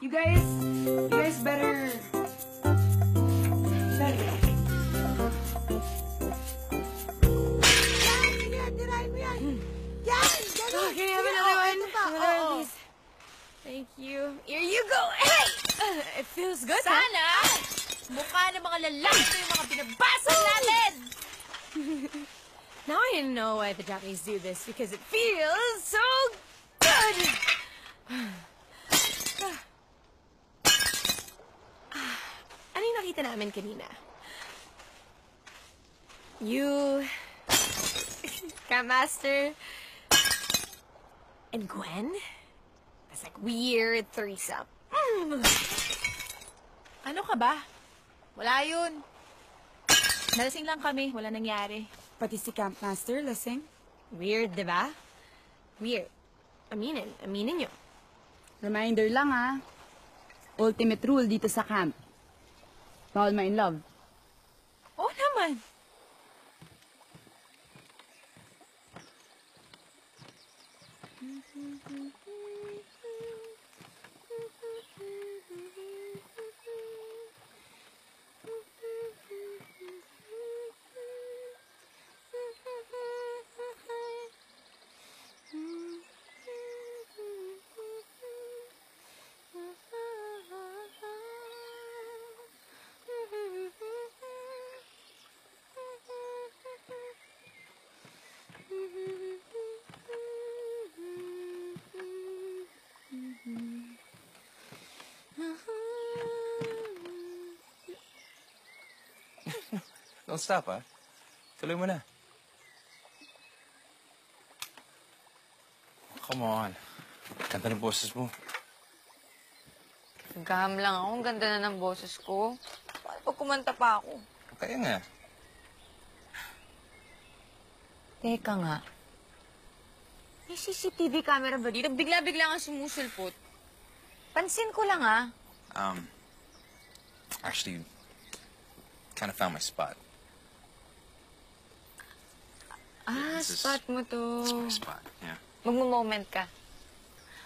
You guys better... Thank you. Here you go. Hey! It feels good, Sana, mukha ng mga lalaki yung mga binabasa natin! Now I know why the Japanese do this, because it feels so good! Ano yung nakita namin kanina? You... Master and Gwen? That's like weird threesome. Ano ka ba? Wala yun. Nalasing lang kami, wala nangyari. Pati si Campmaster, lasing. Weird, di ba? Weird. Aminin nyo. Reminder lang ultimate rule dito sa camp. Bawal ma in love. Oo naman. Don't stop, ha? Tuloy mo na. Come on. Ganda ng boses mo. Nagkaham lang ako. Ang ganda na ng boses ko. Paano pag kumanta pa ako? Kaya nga. Teka nga. May CCTV camera ba dito? Bigla-bigla nga sumusulpot. Pansin ko lang, ah. Actually, kind of found my spot. Spot mo to. It's my spot, yeah. Magmo-moment ka.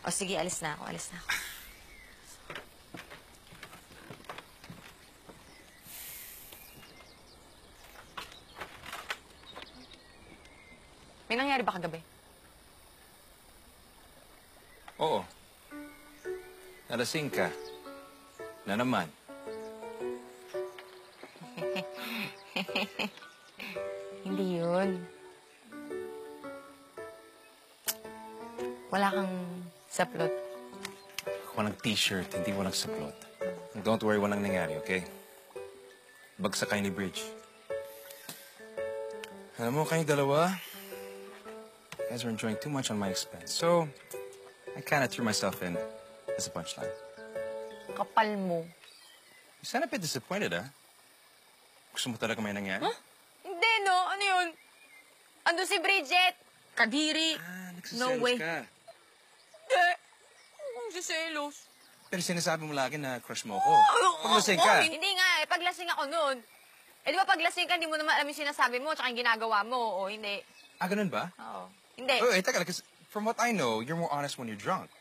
O sige, alis na ako. May nangyari ba kagabi? Oo. Nalasing ka. Na naman. Hindi yun. Wala kang saplot. Walang t-shirt, hindi walang saplot. Don't worry, walang nangyari, okay? Bagsak kayo ni Bridge. Alam mo, kayong dalawa, you guys are enjoying too much on my expense. So, I kind of threw myself in as a punchline. Kapal mo. You sound a bit disappointed, ah. Gusto mo talaga may nangyari? Huh? Hindi, no? Ano yun? Ando si Bridget. Kadiri. No way. Ka. Hindi. Kung siselos. Pero sinasabi mo lagi na crush mo ako. Paglasing ka. Hindi nga eh. Paglasing ako noon. Eh di ba paglasing ka, hindi mo naman alam yung sinasabi mo tsaka yung ginagawa mo. O hindi. Ah, ganun ba? Oo. Hindi. Oh, teka lang, because from what I know, you're more honest when you're drunk.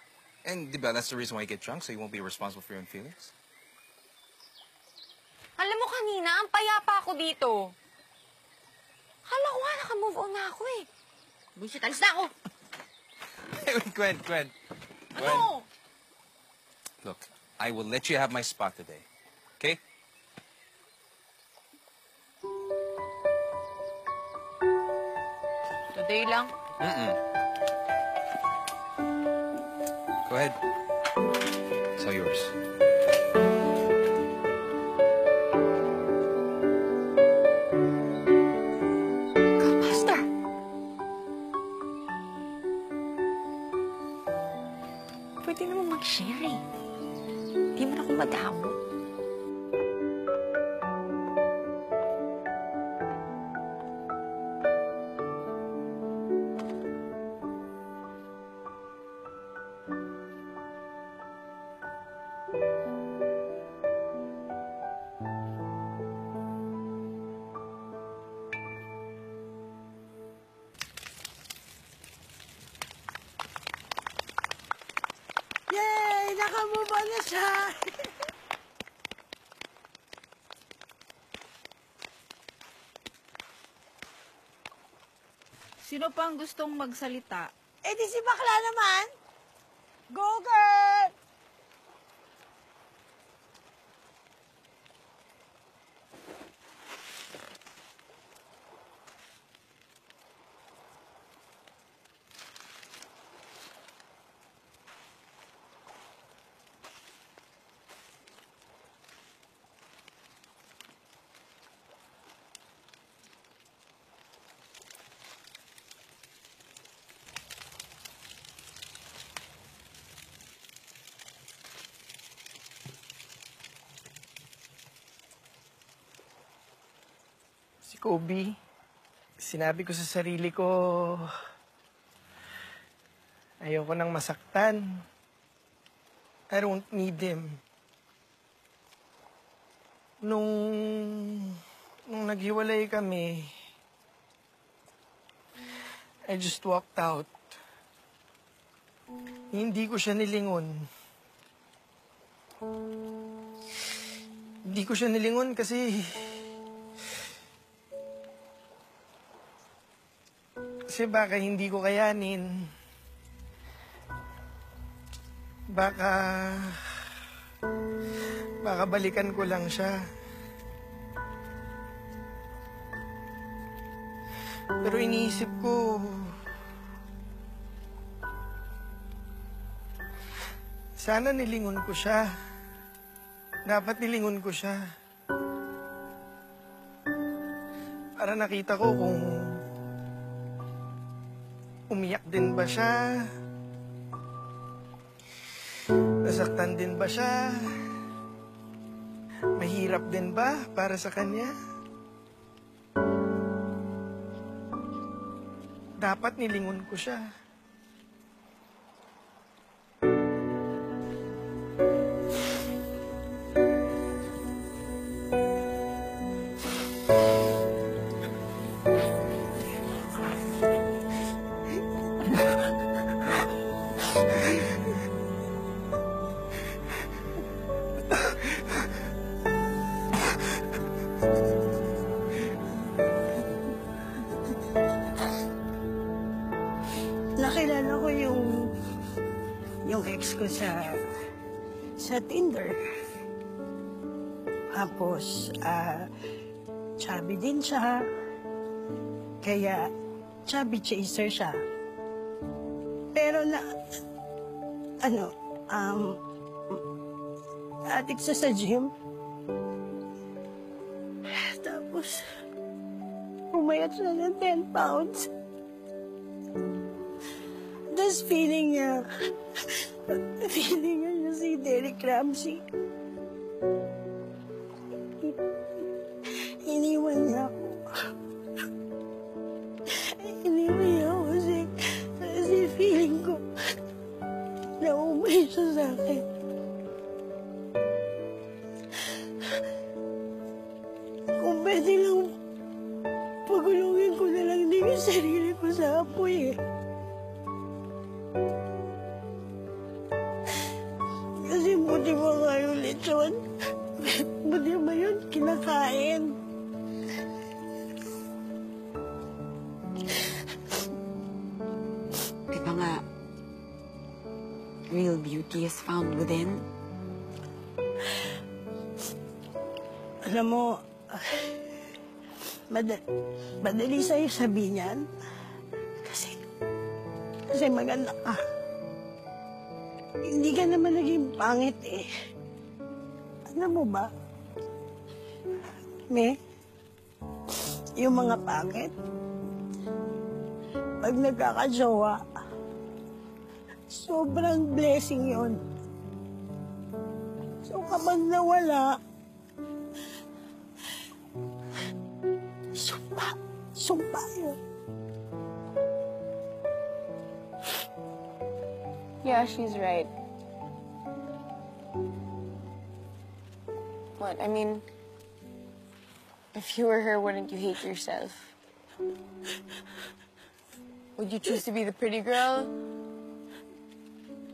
And, di ba, that's the reason why you get drunk, so you won't be responsible for your own feelings? Alam mo kanina, ang payapa ako dito. Kala ko nga, naka-move on na ako eh. Bullshit, alis na ako. Gwen. Ano? Look, I will let you have my spot today. Okay? Today lang? Go ahead. It's all yours. Master! Pwede naman mag-share eh. Hindi mo na ako madamo. Yay! Nakamove on na siya! Sino pang gustong magsalita? Eh di si bakla naman! Go, girl! Si Kobe, sinabi ko sa sarili ko, ayoko nang masaktan. I don't need him. Nung naghiwalay kami, I just walked out. Hindi ko siya nilingon. Hindi ko siya nilingon kasi baka hindi ko kayanin. Baka balikan ko lang siya. Pero iniisip ko, sana nilingon ko siya. Dapat nilingon ko siya. Para nakita ko kung umiyak din ba siya, nasaktan din ba siya, mahirap din ba para sa kanya. Dapat nilingon ko siya. Nakilala ko yung ex ko sa Tinder. Tapos, chubby din siya. Kaya, chubby chaser siya. Pero addict siya sa gym. Tapos, umayat siya ng 10 pounds. Tapos feeling niya si Derek Ramsey. Iniwan niya ako. Iniwan niya ako kasi feeling ko na umay siya sa akin. Kung pwede lang, pagulungin ko na lang din yung sarili ko sa apoy eh. Kasi buti mo nga yung lechon. Buti mo yun kinakain. Di ba nga, real beauty is found within? Alam mo, madali sa'yo sabihin yan. Kasi maganda ka. Hindi ka naman naging pangit eh. Alam mo ba? Yung mga pangit, pag nagkakajowa, sobrang blessing yon. So kapag nawala, sumpa yun. Yeah, she's right. What? I mean, if you were her, wouldn't you hate yourself? Would you choose to be the pretty girl?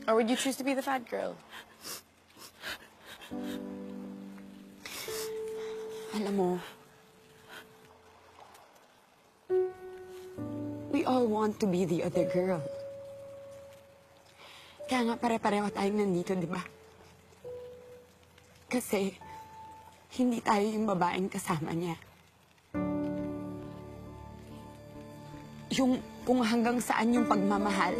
Or would you choose to be the fat girl? Alam mo, we all want to be the other girl. Kaya nga pare-pareho tayong nandito, di ba? Kasi hindi tayo yung babaeng kasama niya. Yung kung hanggang saan yung pagmamahal,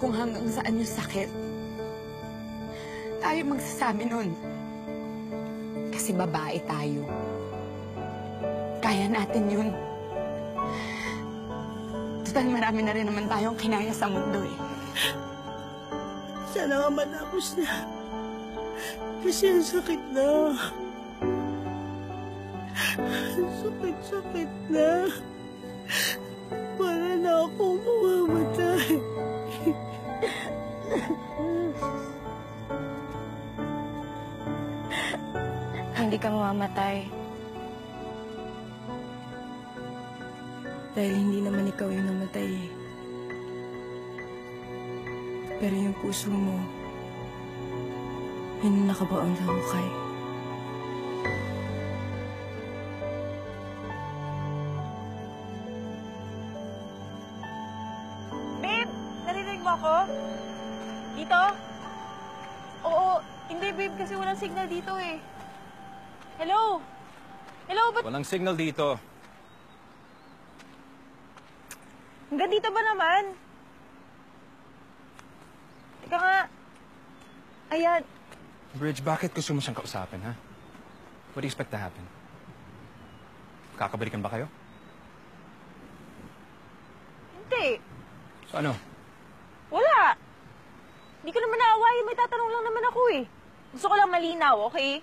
kung hanggang saan yung sakit, tayo magsasabi nun. Kasi babae tayo. Kaya natin yun. Total, marami na rin naman tayong kinaya sa mundo eh. Sana nga matapos na. Kasi ang sakit na. Sakit na. Para na akong mamamatay. Hindi ka mamamatay. Dahil hindi naman ikaw yung namatay eh. Pero yung puso mo, yun ang nakabaon sa hukay. Babe! Narinig mo ako? Dito? Oo. Hindi, babe, kasi walang signal dito eh. Hello? Hello, ba't... Walang signal dito. Hanggang dito ba naman? Teka nga. Ayan. Bridge, bakit gusto mo siyang kausapin, ha? What do you expect to happen? Kakabalikan ba kayo? Hindi. So ano? Wala. Hindi ko naman naawayin. May tatanong lang naman ako eh. Gusto ko lang malinaw, okay?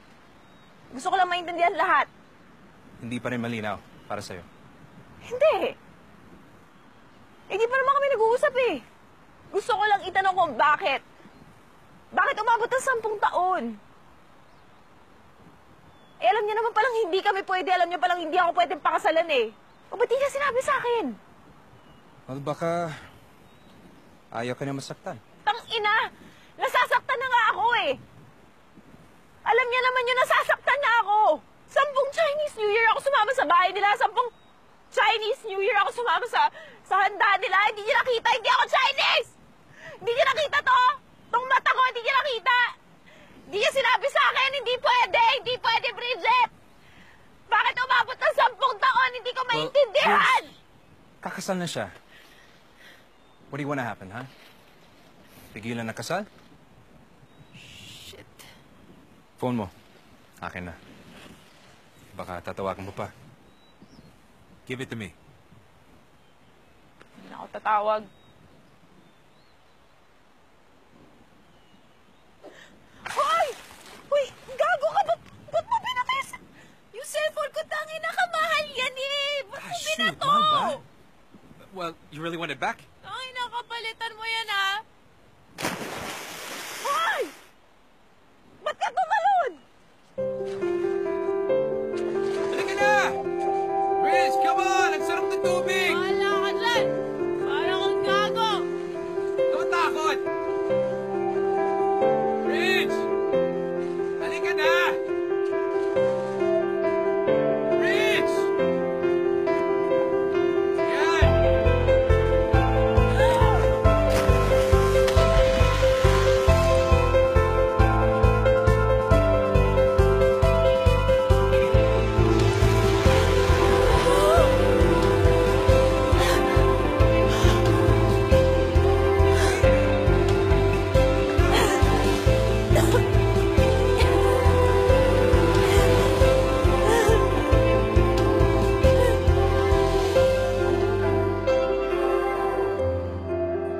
Gusto ko lang maintindihan lahat. Hindi pa rin malinaw para sa'yo. Hindi. Hindi pa naman kami nag-uusap eh. Gusto ko lang itanong kung bakit. Bakit umabot ng 10 taon? Eh, alam niya naman palang hindi kami pwede. Alam niya palang hindi ako pwedeng pakasalan eh. O ba't di niya sinabi sa akin? Well, baka ayaw ka na masaktan. Tang-ina! Nasasaktan na nga ako eh! Alam niya naman yun, nasasaktan na ako! 10 Chinese New Year ako sumama sa bahay nila. 10 Chinese New Year ako sumama sa handa nila. Hindi niya nakita, hindi ako Chinese! Hindi niya nakita to! Tong mata ko, hindi niya nakita! Hindi niya sinabi sa akin, hindi pwede, Bridget! Bakit umabot ng 10 taon? Hindi ko maintindihan! Kakasal na siya. What do you wanna happen, ha? Pigilan na kasal? Shit. Phone mo. Akin na. Baka tatawagan mo pa. Give it to me. Hindi na ako tatawag. Hoy! Hoy! Gago ka! Ba't mo binatis? Yung cellphone ko, tangin na kamahal yan eh! Ba't mo binato? Well, you really want it back? Tangin na, kapalitan mo yan ah! Hoy! Ba't ka tumalon? Halika na! Rich, come on! Ang sarap ng tubig! Wala ka dyan! Parang kang gago! Don't takot! Rich! Halika na! Rich! Yan!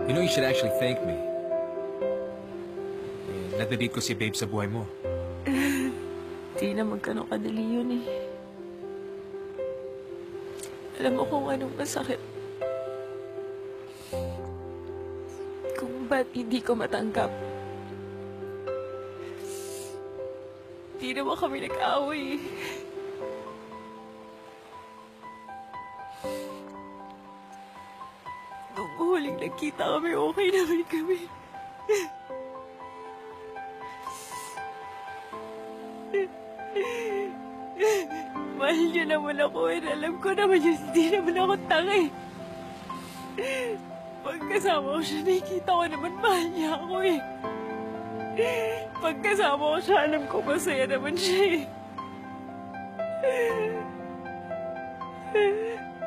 You know, you should actually thank me. Nadadate ko si Babe sa buhay mo. Di naman ganun kadali yun eh. Alam mo kung anong masakit. Kung ba't hindi ko matanggap. Di naman kami nag-away eh. Nung huling nagkita kami, okay naman kami. Mahal niyo naman ako and alam ko naman yun, hindi naman ako tangay. Pagkasama ko siya, nakikita ko naman mahal niya ako eh. Pagkasama ko siya, alam ko masaya naman siya eh.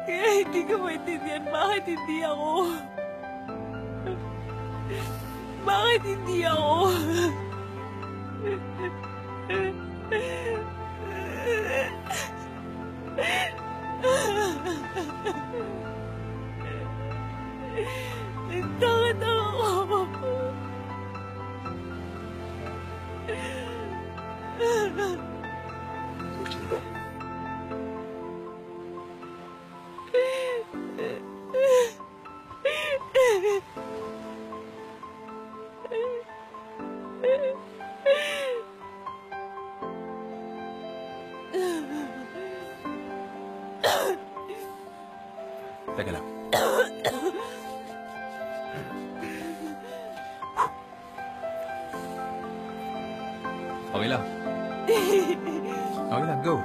Kaya hindi ko maintindihan bakit hindi ako. Bakit hindi ako? Takot ako. Teka lang. Okay lang. Okay lang, go.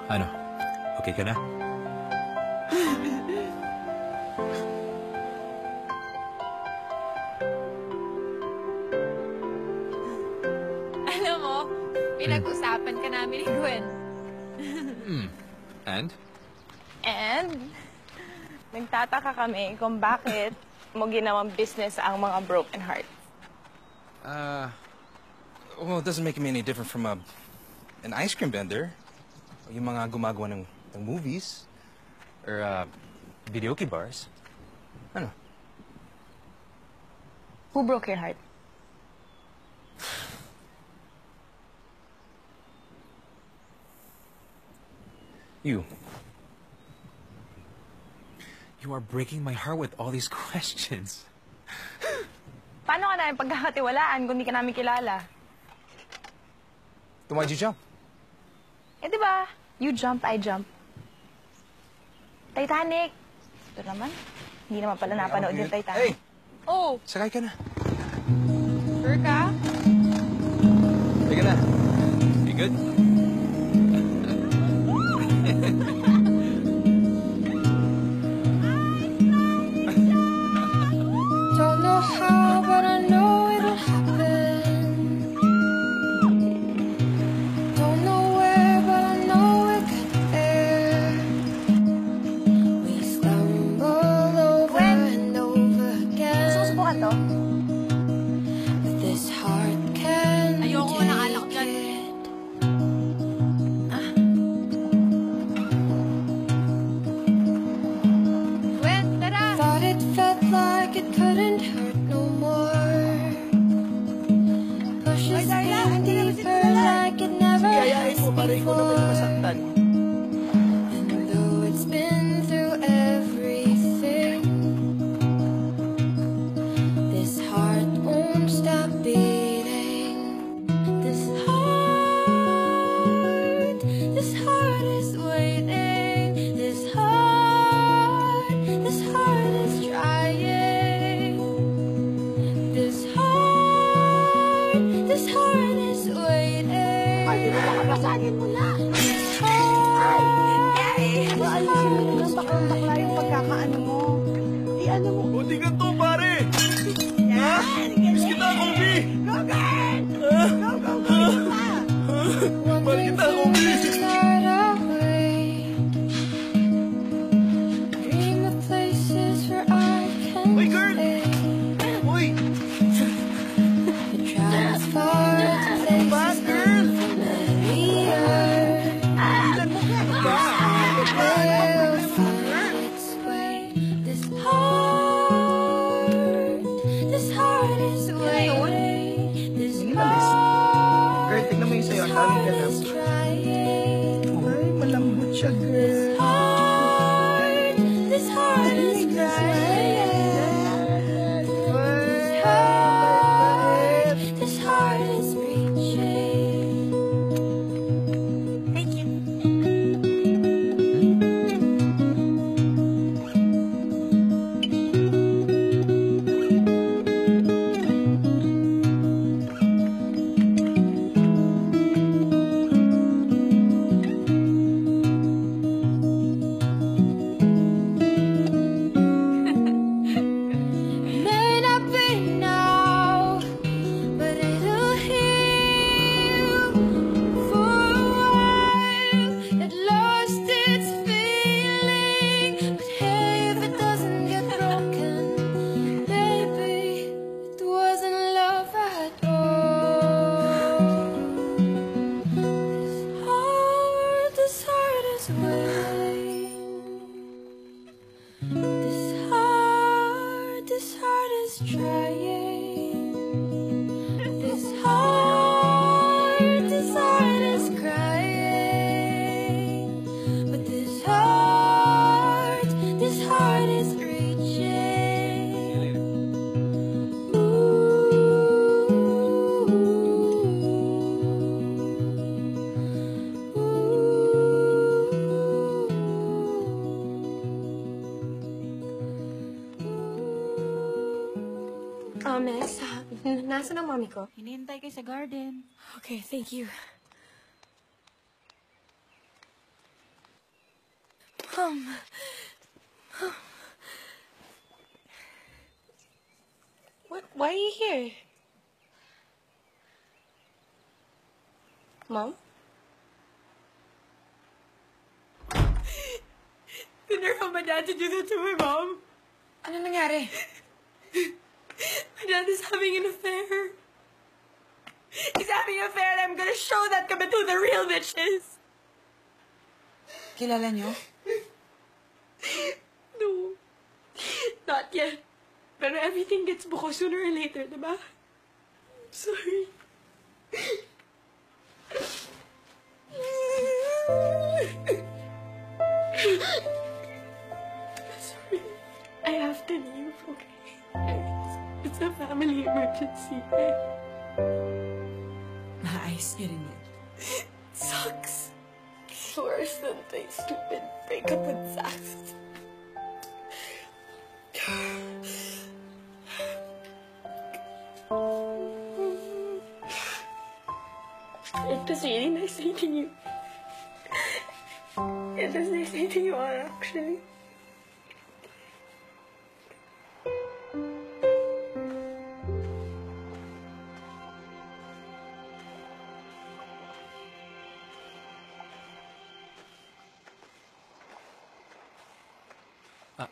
Ano? Okay ka na? Alam mo, pinag-usapan ka namin ni Gwen. And? And, Nagtataka kami kung bakit mo ginawang business ang mga broken heart. Well, it doesn't make me any different from an ice cream vendor. O yung mga gumagawa ng movies. Or videoke bars. Ano? Who broke your heart? You. You are breaking my heart with all these questions. Paano ka namin pagkakatiwalaan kung di ka namin kilala? Then why'd you jump? Eh, di ba? You jump, I jump. Titanic! Ito naman. Hindi naman pala napanood yung Titanic. Hey! Oh! Sakay ka na. Sure ka? Sige na. You good? Don't know how, but I know it'll happen. Don't know where, but I know we'll get there. We stumble over and over again. Susubukan to? But this heart can't Ayoko na alak yan. Thought it felt like it couldn't hurt no more. Pushes me deeper like it never has before. And though it's been through everything, this heart won't stop beating. This heart is waiting. This heart is trying. This heart is waiting. Ay, di ba makapasagin mo na? This heart, Alisin mo na lang bakla yung pagkakaano mo. I-ano mo. Buti ka to, pare! Ha? Miss kita, Kobe! Go, girl! Go, go, go! Mahal kita, Kobe! Dream of places where I can stay. Uy! To travel far to places familiar. Will find its way. This heart is waiting. This heart Girl, tignan mo yung sayo. Ang daming ganap. is trying. Ay, malambot siya, girl. This heart is crying. This heart is reaching. Thank you. May not be now, but it'll heal. For a while, it lost its feeling. But hey, if it doesn't get broken, maybe it wasn't love at all. This heart is waiting. This heart is trying. This heart is crying. But this heart is reaching. Miss, nasaan ang mami ko? Hinihintay kayo sa garden. Okay, thank you. Why are you here? Mom? Dinner of my dad to do that to my mom. Ano nangyari? My dad is having an affair. He's having an affair and I'm gonna show that kami who the real bitch is. Kilala niyo? No. Not yet. Pero everything gets buko sooner or later, diba? Sorry. Sorry. I have to leave, okay? It's a family emergency. Naayos niyo rin yan. Sucks. Worse than the stupid breakup with Zach. It was really nice meeting you. It was nice meeting you all, actually.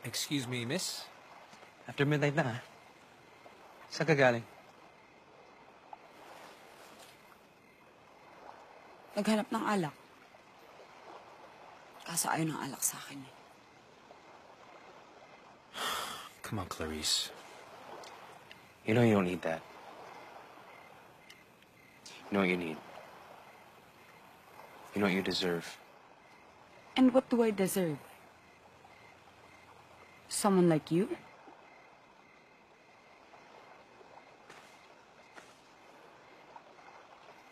Excuse me, miss? After midnight na, ha? Saan ka galing? Naghanap ng alak. Kaso ayaw ng alak sa akin, eh. Come on, Clarice. You know you don't need that. You know what you need. You know what you deserve. And what do I deserve? Someone like you?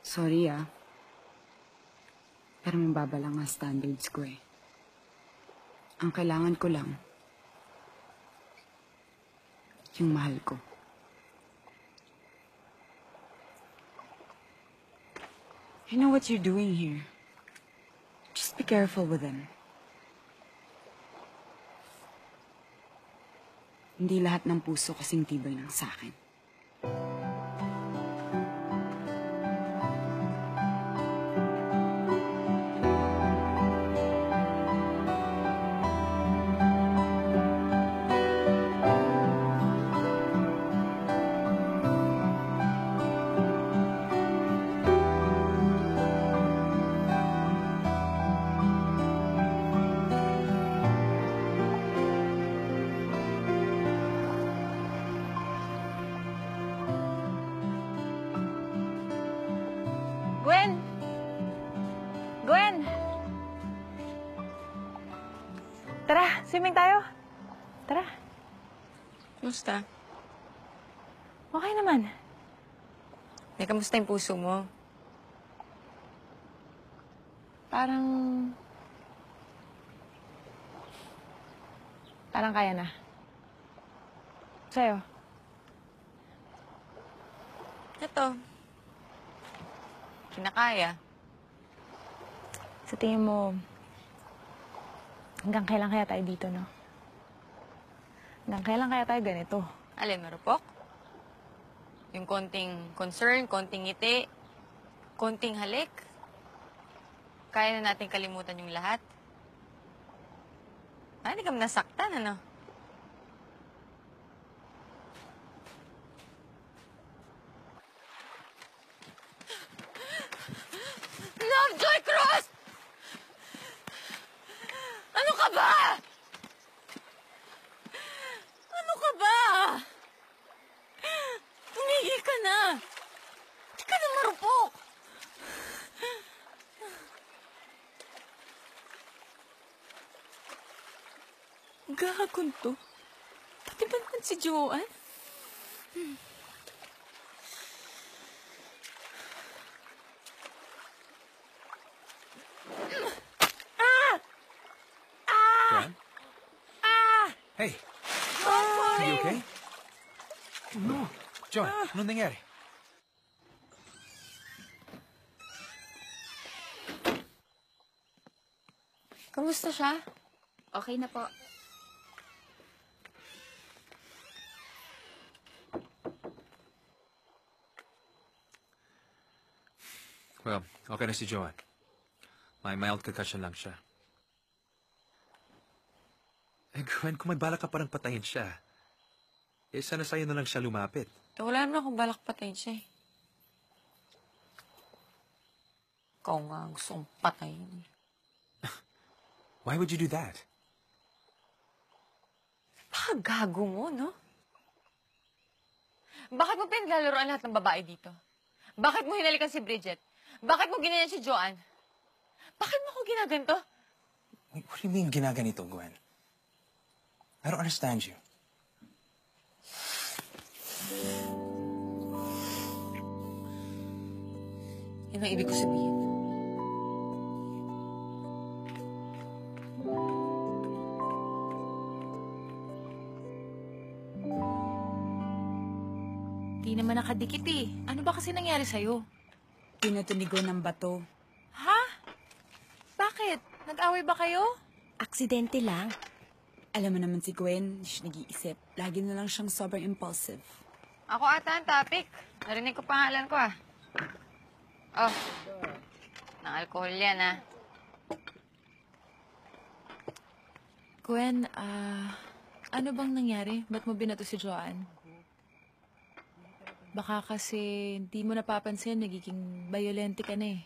Sorry, ah. Pero mababa lang ang standards ko, eh. Ang kailangan ko lang, yung mahal ko. You know what you're doing here. Just be careful with them. Hindi lahat ng puso kasing tibay ng sa'kin. Gwen! Gwen! Tara, swimming tayo. Tara. Kumusta? Okay naman. Kamusta yung puso mo? Parang kaya na. Sa'yo? Ito. Kinakaya. Sa tingin mo, hanggang kailan kaya tayo dito, no? Hanggang kailan kaya tayo ganito? Alin, marupok? Yung konting concern, konting ngiti, konting halik? Kaya na natin kalimutan yung lahat? Ay, hindi kami nasaktan, ano? Lovejoy Cruz! Ano ka ba? Ano ka ba? Tumigil ka na. Hindi ka na marupok. Gahakon to. Pati ba naman si Joanne? Joanne? Hey! Are you okay? No. Joanne, anong nangyari? Kamusta siya? Okay na po. Well, okay na si Joanne. May mild concussion lang siya. Eh, Gwen, kung may balak ka parang patayin siya, eh, sana sa'yo na lang siya lumapit. Eh, wala naman akong balak patayin siya eh. Ikaw nga ang gusto kong patayin. Why would you do that? Baka gago mo, no? Bakit mo pinaglalaroan lahat ng babae dito? Bakit mo hinalikan si Bridget? Bakit mo ginanyan si Joanne? Bakit mo ako ginaganto? Wait, what do you mean ginaganito, Gwen? I don't understand you. Yun ang ibig ko sabihin. Di naman nakadikit eh. Ano ba kasi nangyari sa'yo? Pinatunigo ng bato. Ha? Bakit? Nag-away ba kayo? Aksidente lang. Alam mo naman si Gwen, hindi siya nag-iisip. Lagi na lang siyang sobrang impulsive. Ako ata ang topic. Narinig ko pangalan ko ah. Oh. Nang alcohol yan ah. Gwen, ano bang nangyari? Ba't mo binato si Joanne? Baka kasi hindi mo napapansin, nagiging violente ka na eh.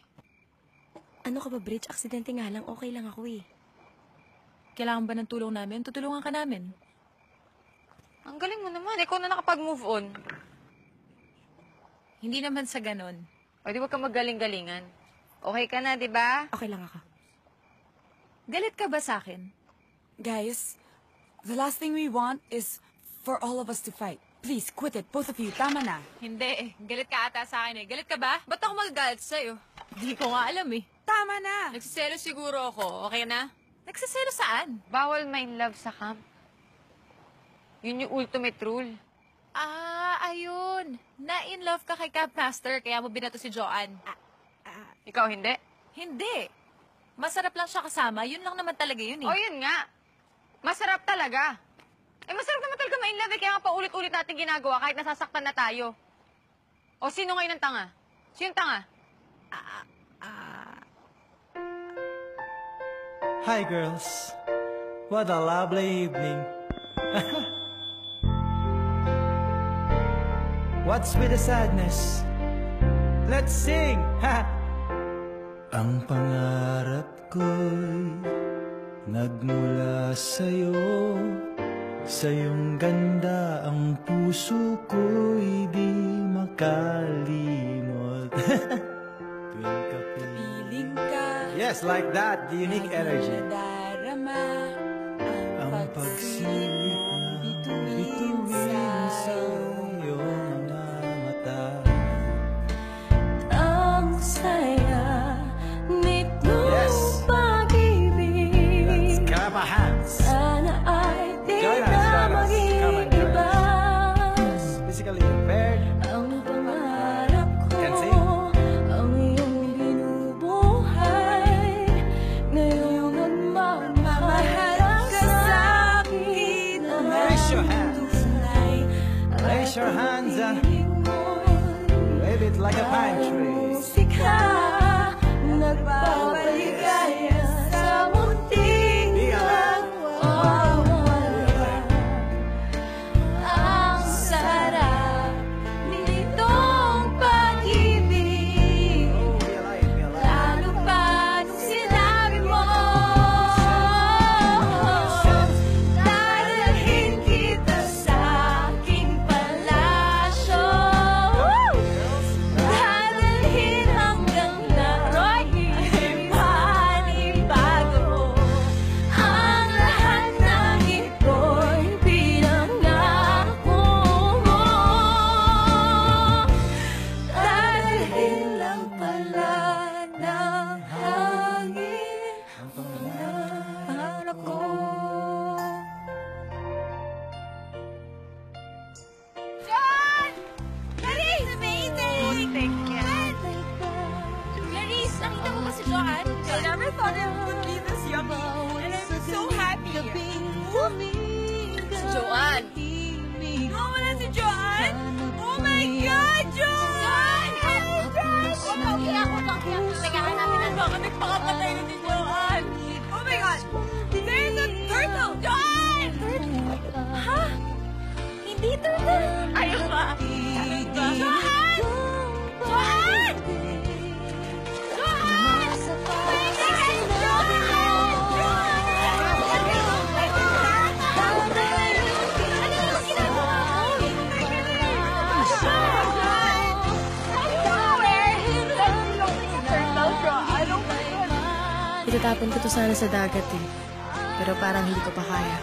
Ano ka ba, Bridge? Aksidente nga lang. Okay lang ako eh. Kailangan ba ng tulong namin? Tutulungan ka namin. Ang galing mo naman. Ikaw na nakapag-move on. Hindi naman sa ganon. O di wag ka magaling-galingan. Okay ka na, di ba? Okay lang ako. Galit ka ba sa akin? Guys, the last thing we want is for all of us to fight. Please, quit it. Both of you. Tama na. Hindi eh. Galit ka ata sa akin eh. Galit ka ba? Ba't ako magagalit sa'yo? Hindi ko nga alam eh. Tama na! Nagsiselo siguro ako. Okay na? Nagsiselo saan? Bawal may love sa camp. Yun yung ultimate rule. Ah, ayun. Na-in love ka kay Camp Master, kaya mo binato si Joanne. Ikaw hindi? Hindi. Masarap lang siya kasama. Yun lang naman talaga yun eh. O yun nga. Masarap talaga. Eh masarap naman talaga ma-in love eh, kaya nga paulit-ulit natin ginagawa kahit nasasaktan na tayo. O sino ngayon ang tanga? Sino yung tanga? Hi, girls. What a lovely evening. What's with the sadness? Let's sing! Ha! Ang pangarap ko'y nagmula sa'yo. Sa iyong ganda ang puso ko'y di makalimot. Tuwing Piling ka. Yes, like that. The unique energy. Nadarama Ang pagsilip na bituin sa iyong mga mata. Ang saya nitong pag-ibig. Let's clap our hands. Sana ay di Join us, na join us. Come on, join mag-iiba. us. Physically impaired. Ang pangarap ko, Can sing. ang iyong binubuhay. Ngayong nagmamahal ka sa akin. Raise your hands. Raise your hands and wave it like a pine tree. Musika, nagpapaligaya sa munting nagwawala. Ang sarap nitong pag-ibig, lalo pa nung sinabi mo. Dadalhin kita sa aking palasyo. Dadalhin hanggang lahat ay panibago. Ang lahat ng ito'y pinangako mo. Dadalhin lang pala ng hangin ang pangarap ko. John! Clarice! Amazing! Thank you. Clarice, nakita mo ba si Joanne? I never thought it would be this yummy. And I'm so happy. Si Joanne. Wala si Joanne! Oh my God, Joanne! Okay ako. Teka, hanapin natin. Baka nagpakapatay na si Joanne. Oh my God! There's a turtle! Joanne! Itatapon ko to sana sa dagat eh. Pero parang hindi ko pa kaya.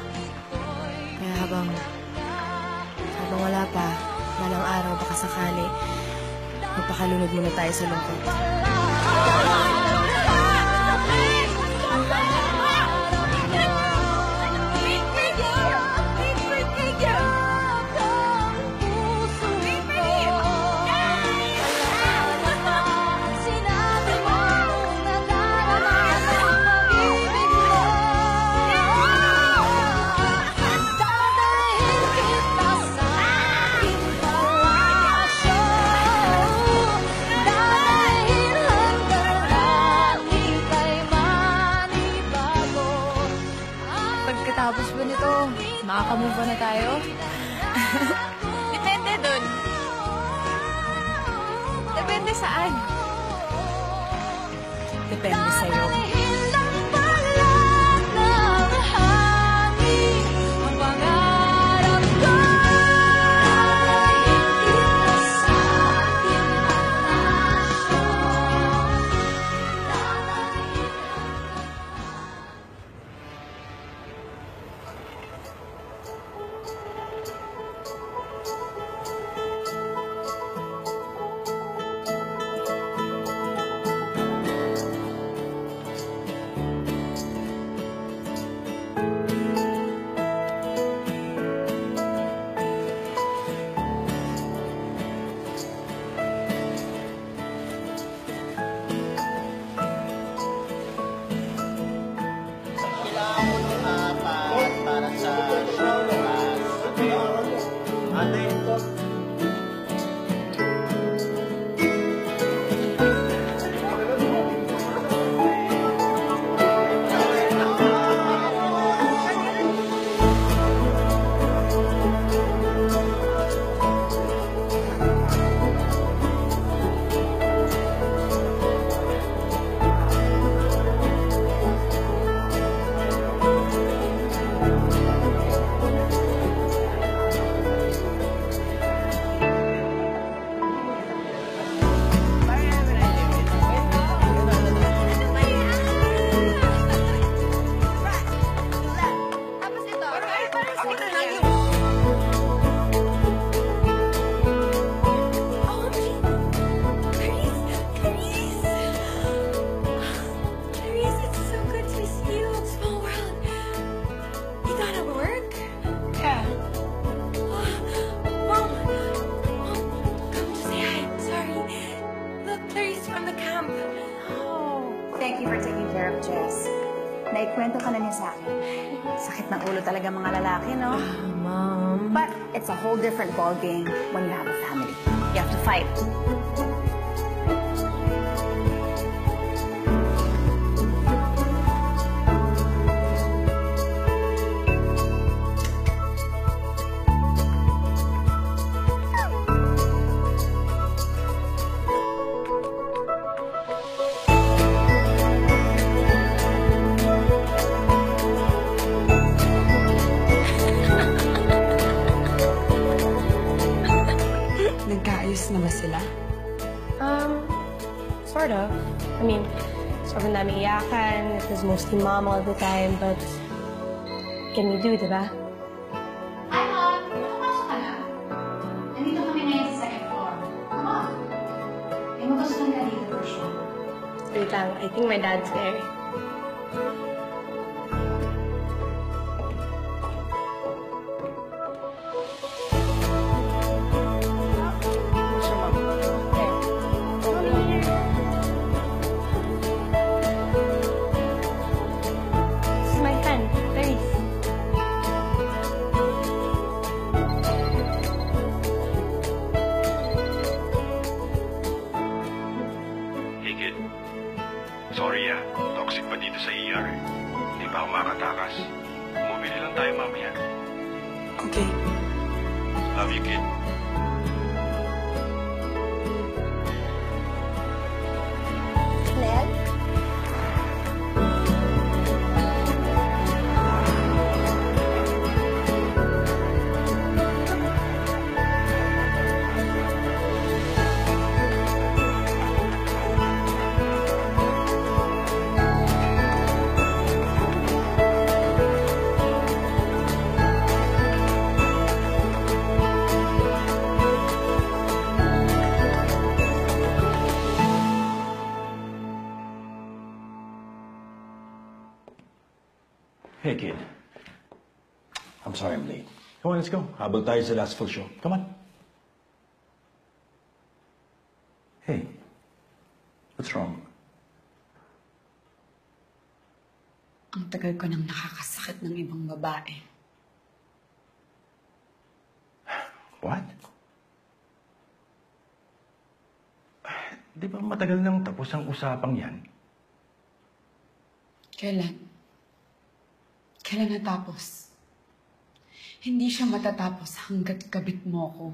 Kaya habang wala pa, malang araw baka sakali, magpakalunod muna tayo sa lungkot. Pagkatapos ba nito, makakamove on na tayo? Depende dun. Depende saan? Depende sa'yo. Thank you for taking care of Jess. Naikwento ka na niya sa akin. Sakit ng ulo talaga mga lalaki, no? Mom. But it's a whole different ballgame when you have a family. You have to fight. Nagkaayos na ba sila? Sort of. I mean, sobrang dami iyakan. It was mostly mom all the time, but can we do, diba? Hi, Mom! Napasok ka na? Nandito kami ngayon sa second floor. Come on! May magustuhan ka dito for sure. Wait lang, I think my dad's there. Sorry toxic pa dito sa ER. Hindi pa ako makatakas. Bumili lang tayo mamaya. Okay. Love you, kid. Ned? Hey, kid. I'm sorry I'm late. Come on, let's go. Habang tayo sa last full show. Come on. Hey, what's wrong? Ang tagal ko nang nakakasakit ng ibang babae. What? Di ba matagal nang tapos ang usapang yan? Kailan? Kailan natapos? Hindi siya matatapos hanggat kabit mo ko.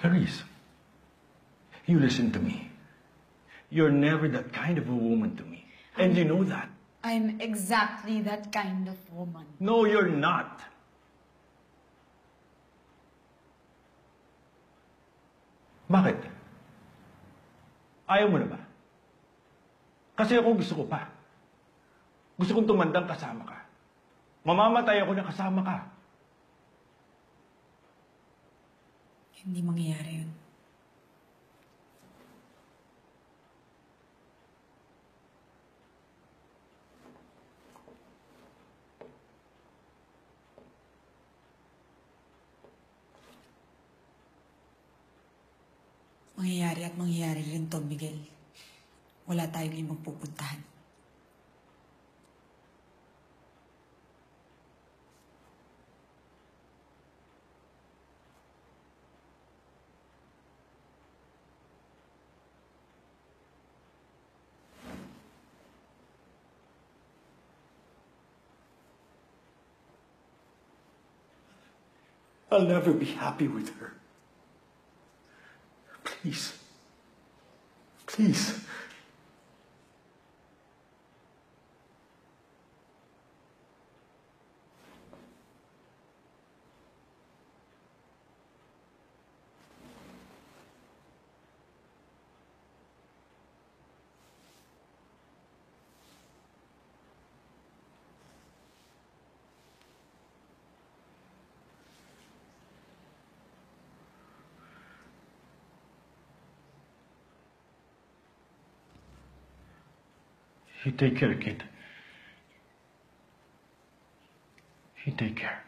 Clarice, you listen to me. You're never that kind of a woman to me. And you know that. I'm exactly that kind of woman. No, you're not. Bakit? Ayaw mo na ba? Kasi ako gusto ko pa. Gusto kong tumandang kasama ka. Mamamatay ako na kasama ka. Hindi mangyayari yun. Mangyayari at mangyayari rin to, Miguel. Wala tayong ibang pupuntahan. I'll never be happy with her. Please. Please. You take care, kid. You take care.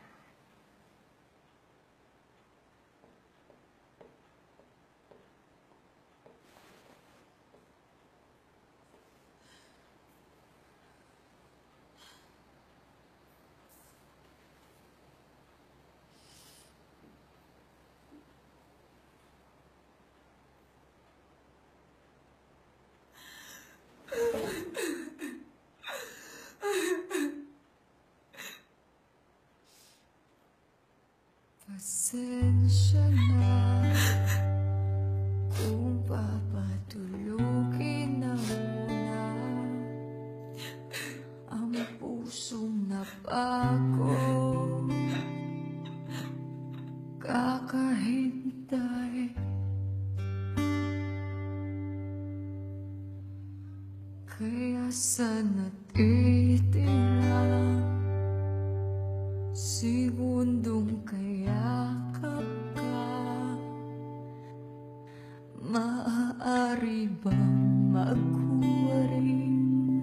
Pasensya na kung papatulugin na muna ang pusong napako kakahintay. Kaya sa natitira segundong kayakap ka, maaari bang magkuha rin?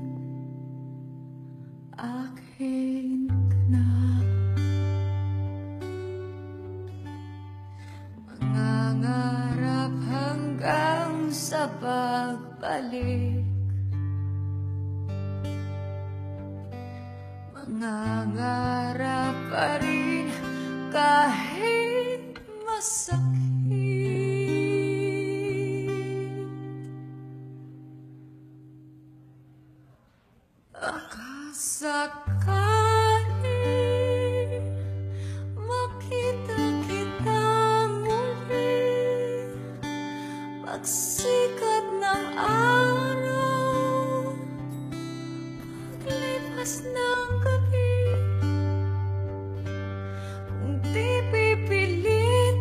Akin ka na. Mangangarap hanggang sa pagbalik, mangangarap pa rin kahit masakit. Akasakali makita kita muli pagsikat ng araw, paglipas ng gabi. Kung di pipilitin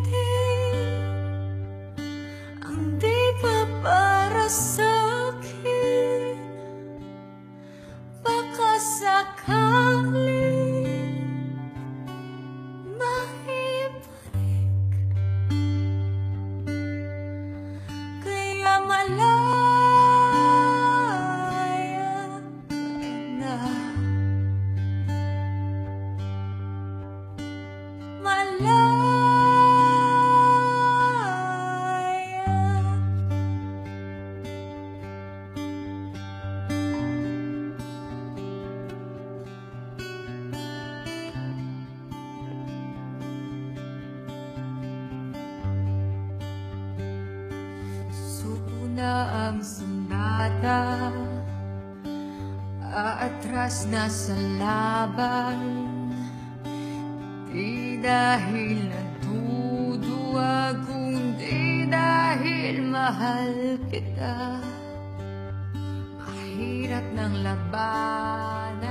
na ang sandata, aatras na sa laban. Di dahil natuduwag, kundi dahil mahal kita. Mahirap ng labanan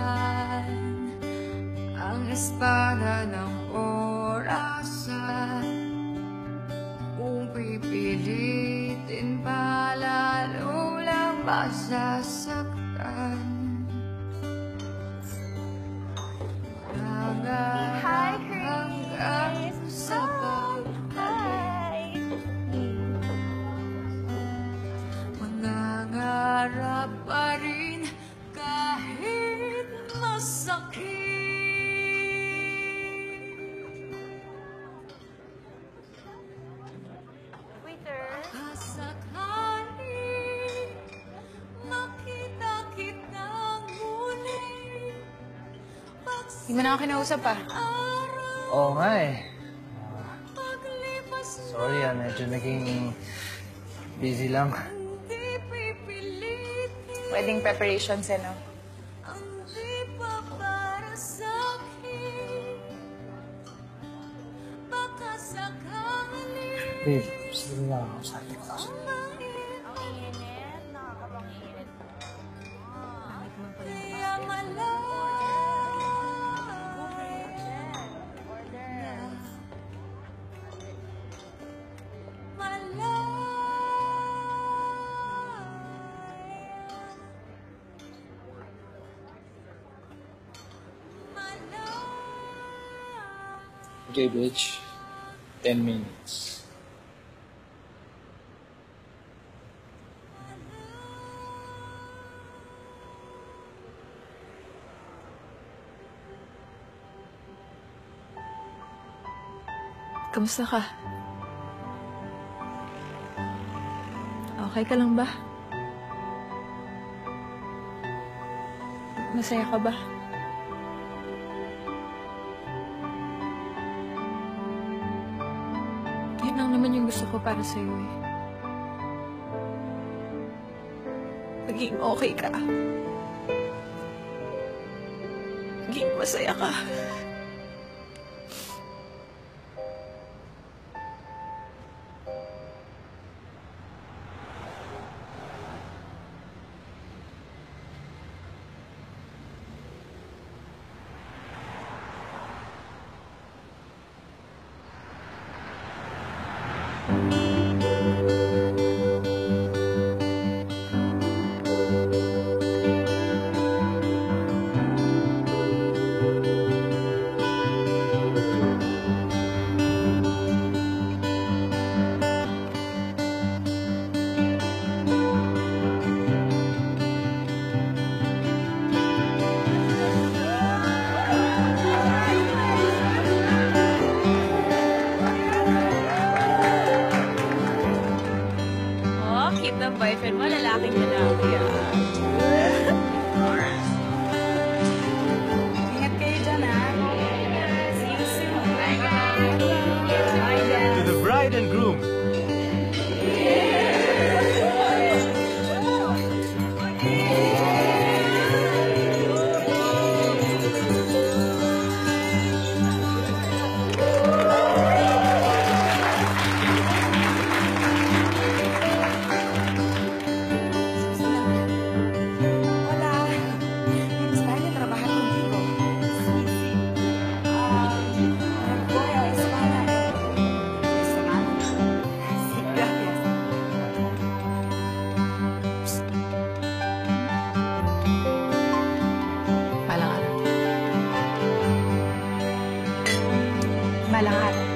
ang espada ng orasan. Kung pipilitin pa, lalo lang masasaktan. Hi, Hanggang sa pagbalik, manangarap pa rin kahit masakit. Kasakali makita kitang muli. Hindi mo na ako kinausap pa. Oo nga eh. Sorry medyo naging busy lang. Wedding preparations, no? Babe, sige lang ako sa ating kaso. Okay, bitch. 10 minutes. Kamusta ka? Okay ka lang ba? Masaya ka ba? Yan lang naman yung gusto ko para sa'yo eh. Maging okay ka. Maging masaya ka. Boyfriend mo, lalaking lalaki ah. Ingat kayo dyan, ha? See you soon. Bye, guys. To the bride and groom. Balang araw.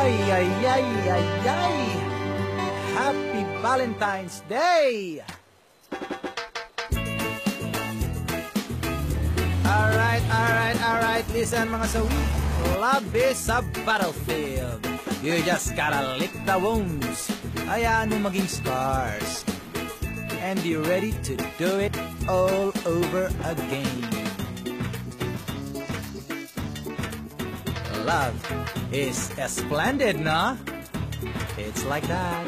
Ay, ay, ay, ay, ay! Happy Valentine's Day! Listen, mga sawi, love is a battlefield. You just gotta lick the wounds. Hayaan mo maging scars. And be ready to do it all over again. Love is splendid, no? It's like that.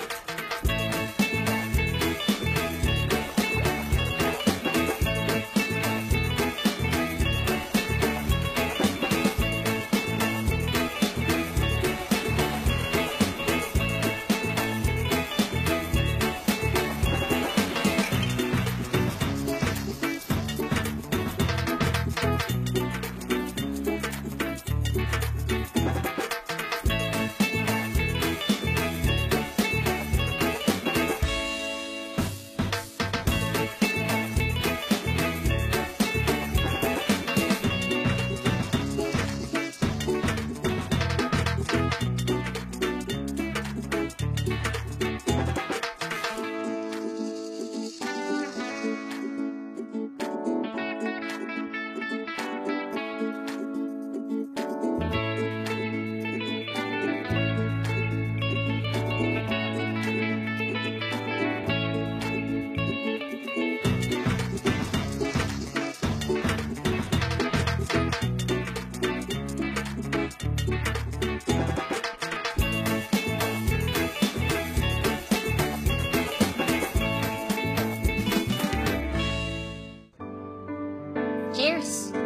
Cheers!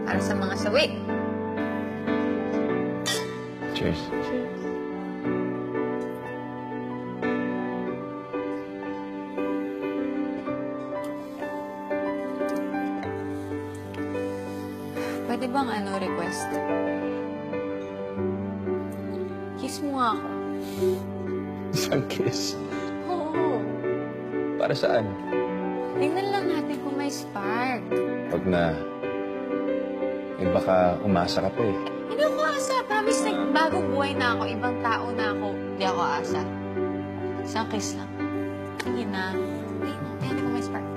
Para sa mga sawi. Cheers. Pwede bang request? Kiss mo nga ako. Isang kiss? Oo. Para saan? Tingnan lang natin kung may spark. Wag na. Baka umasa ka pa eh. Hindi ako asa. Promise, bagong buhay na ako. Ibang tao na ako. Hindi ako asa. Isang kiss lang. Sige na. Tingnan ko may spark.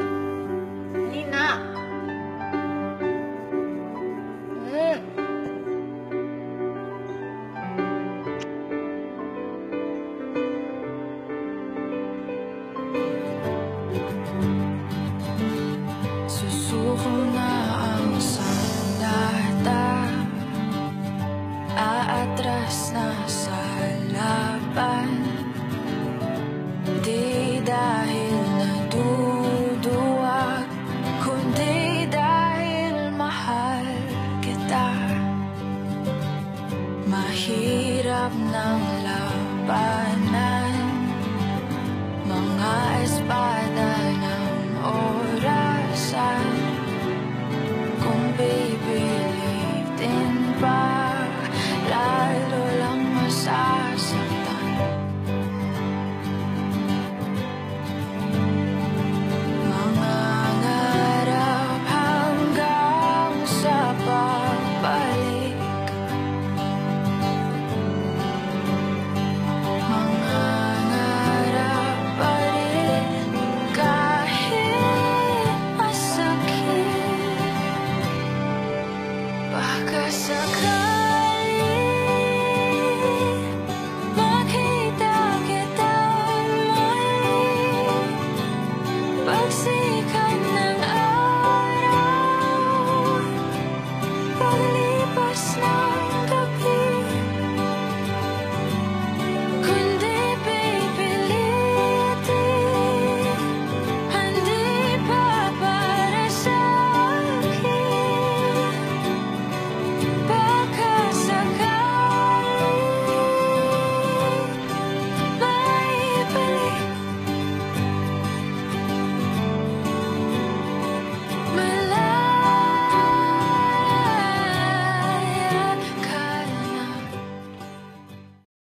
Hindi na.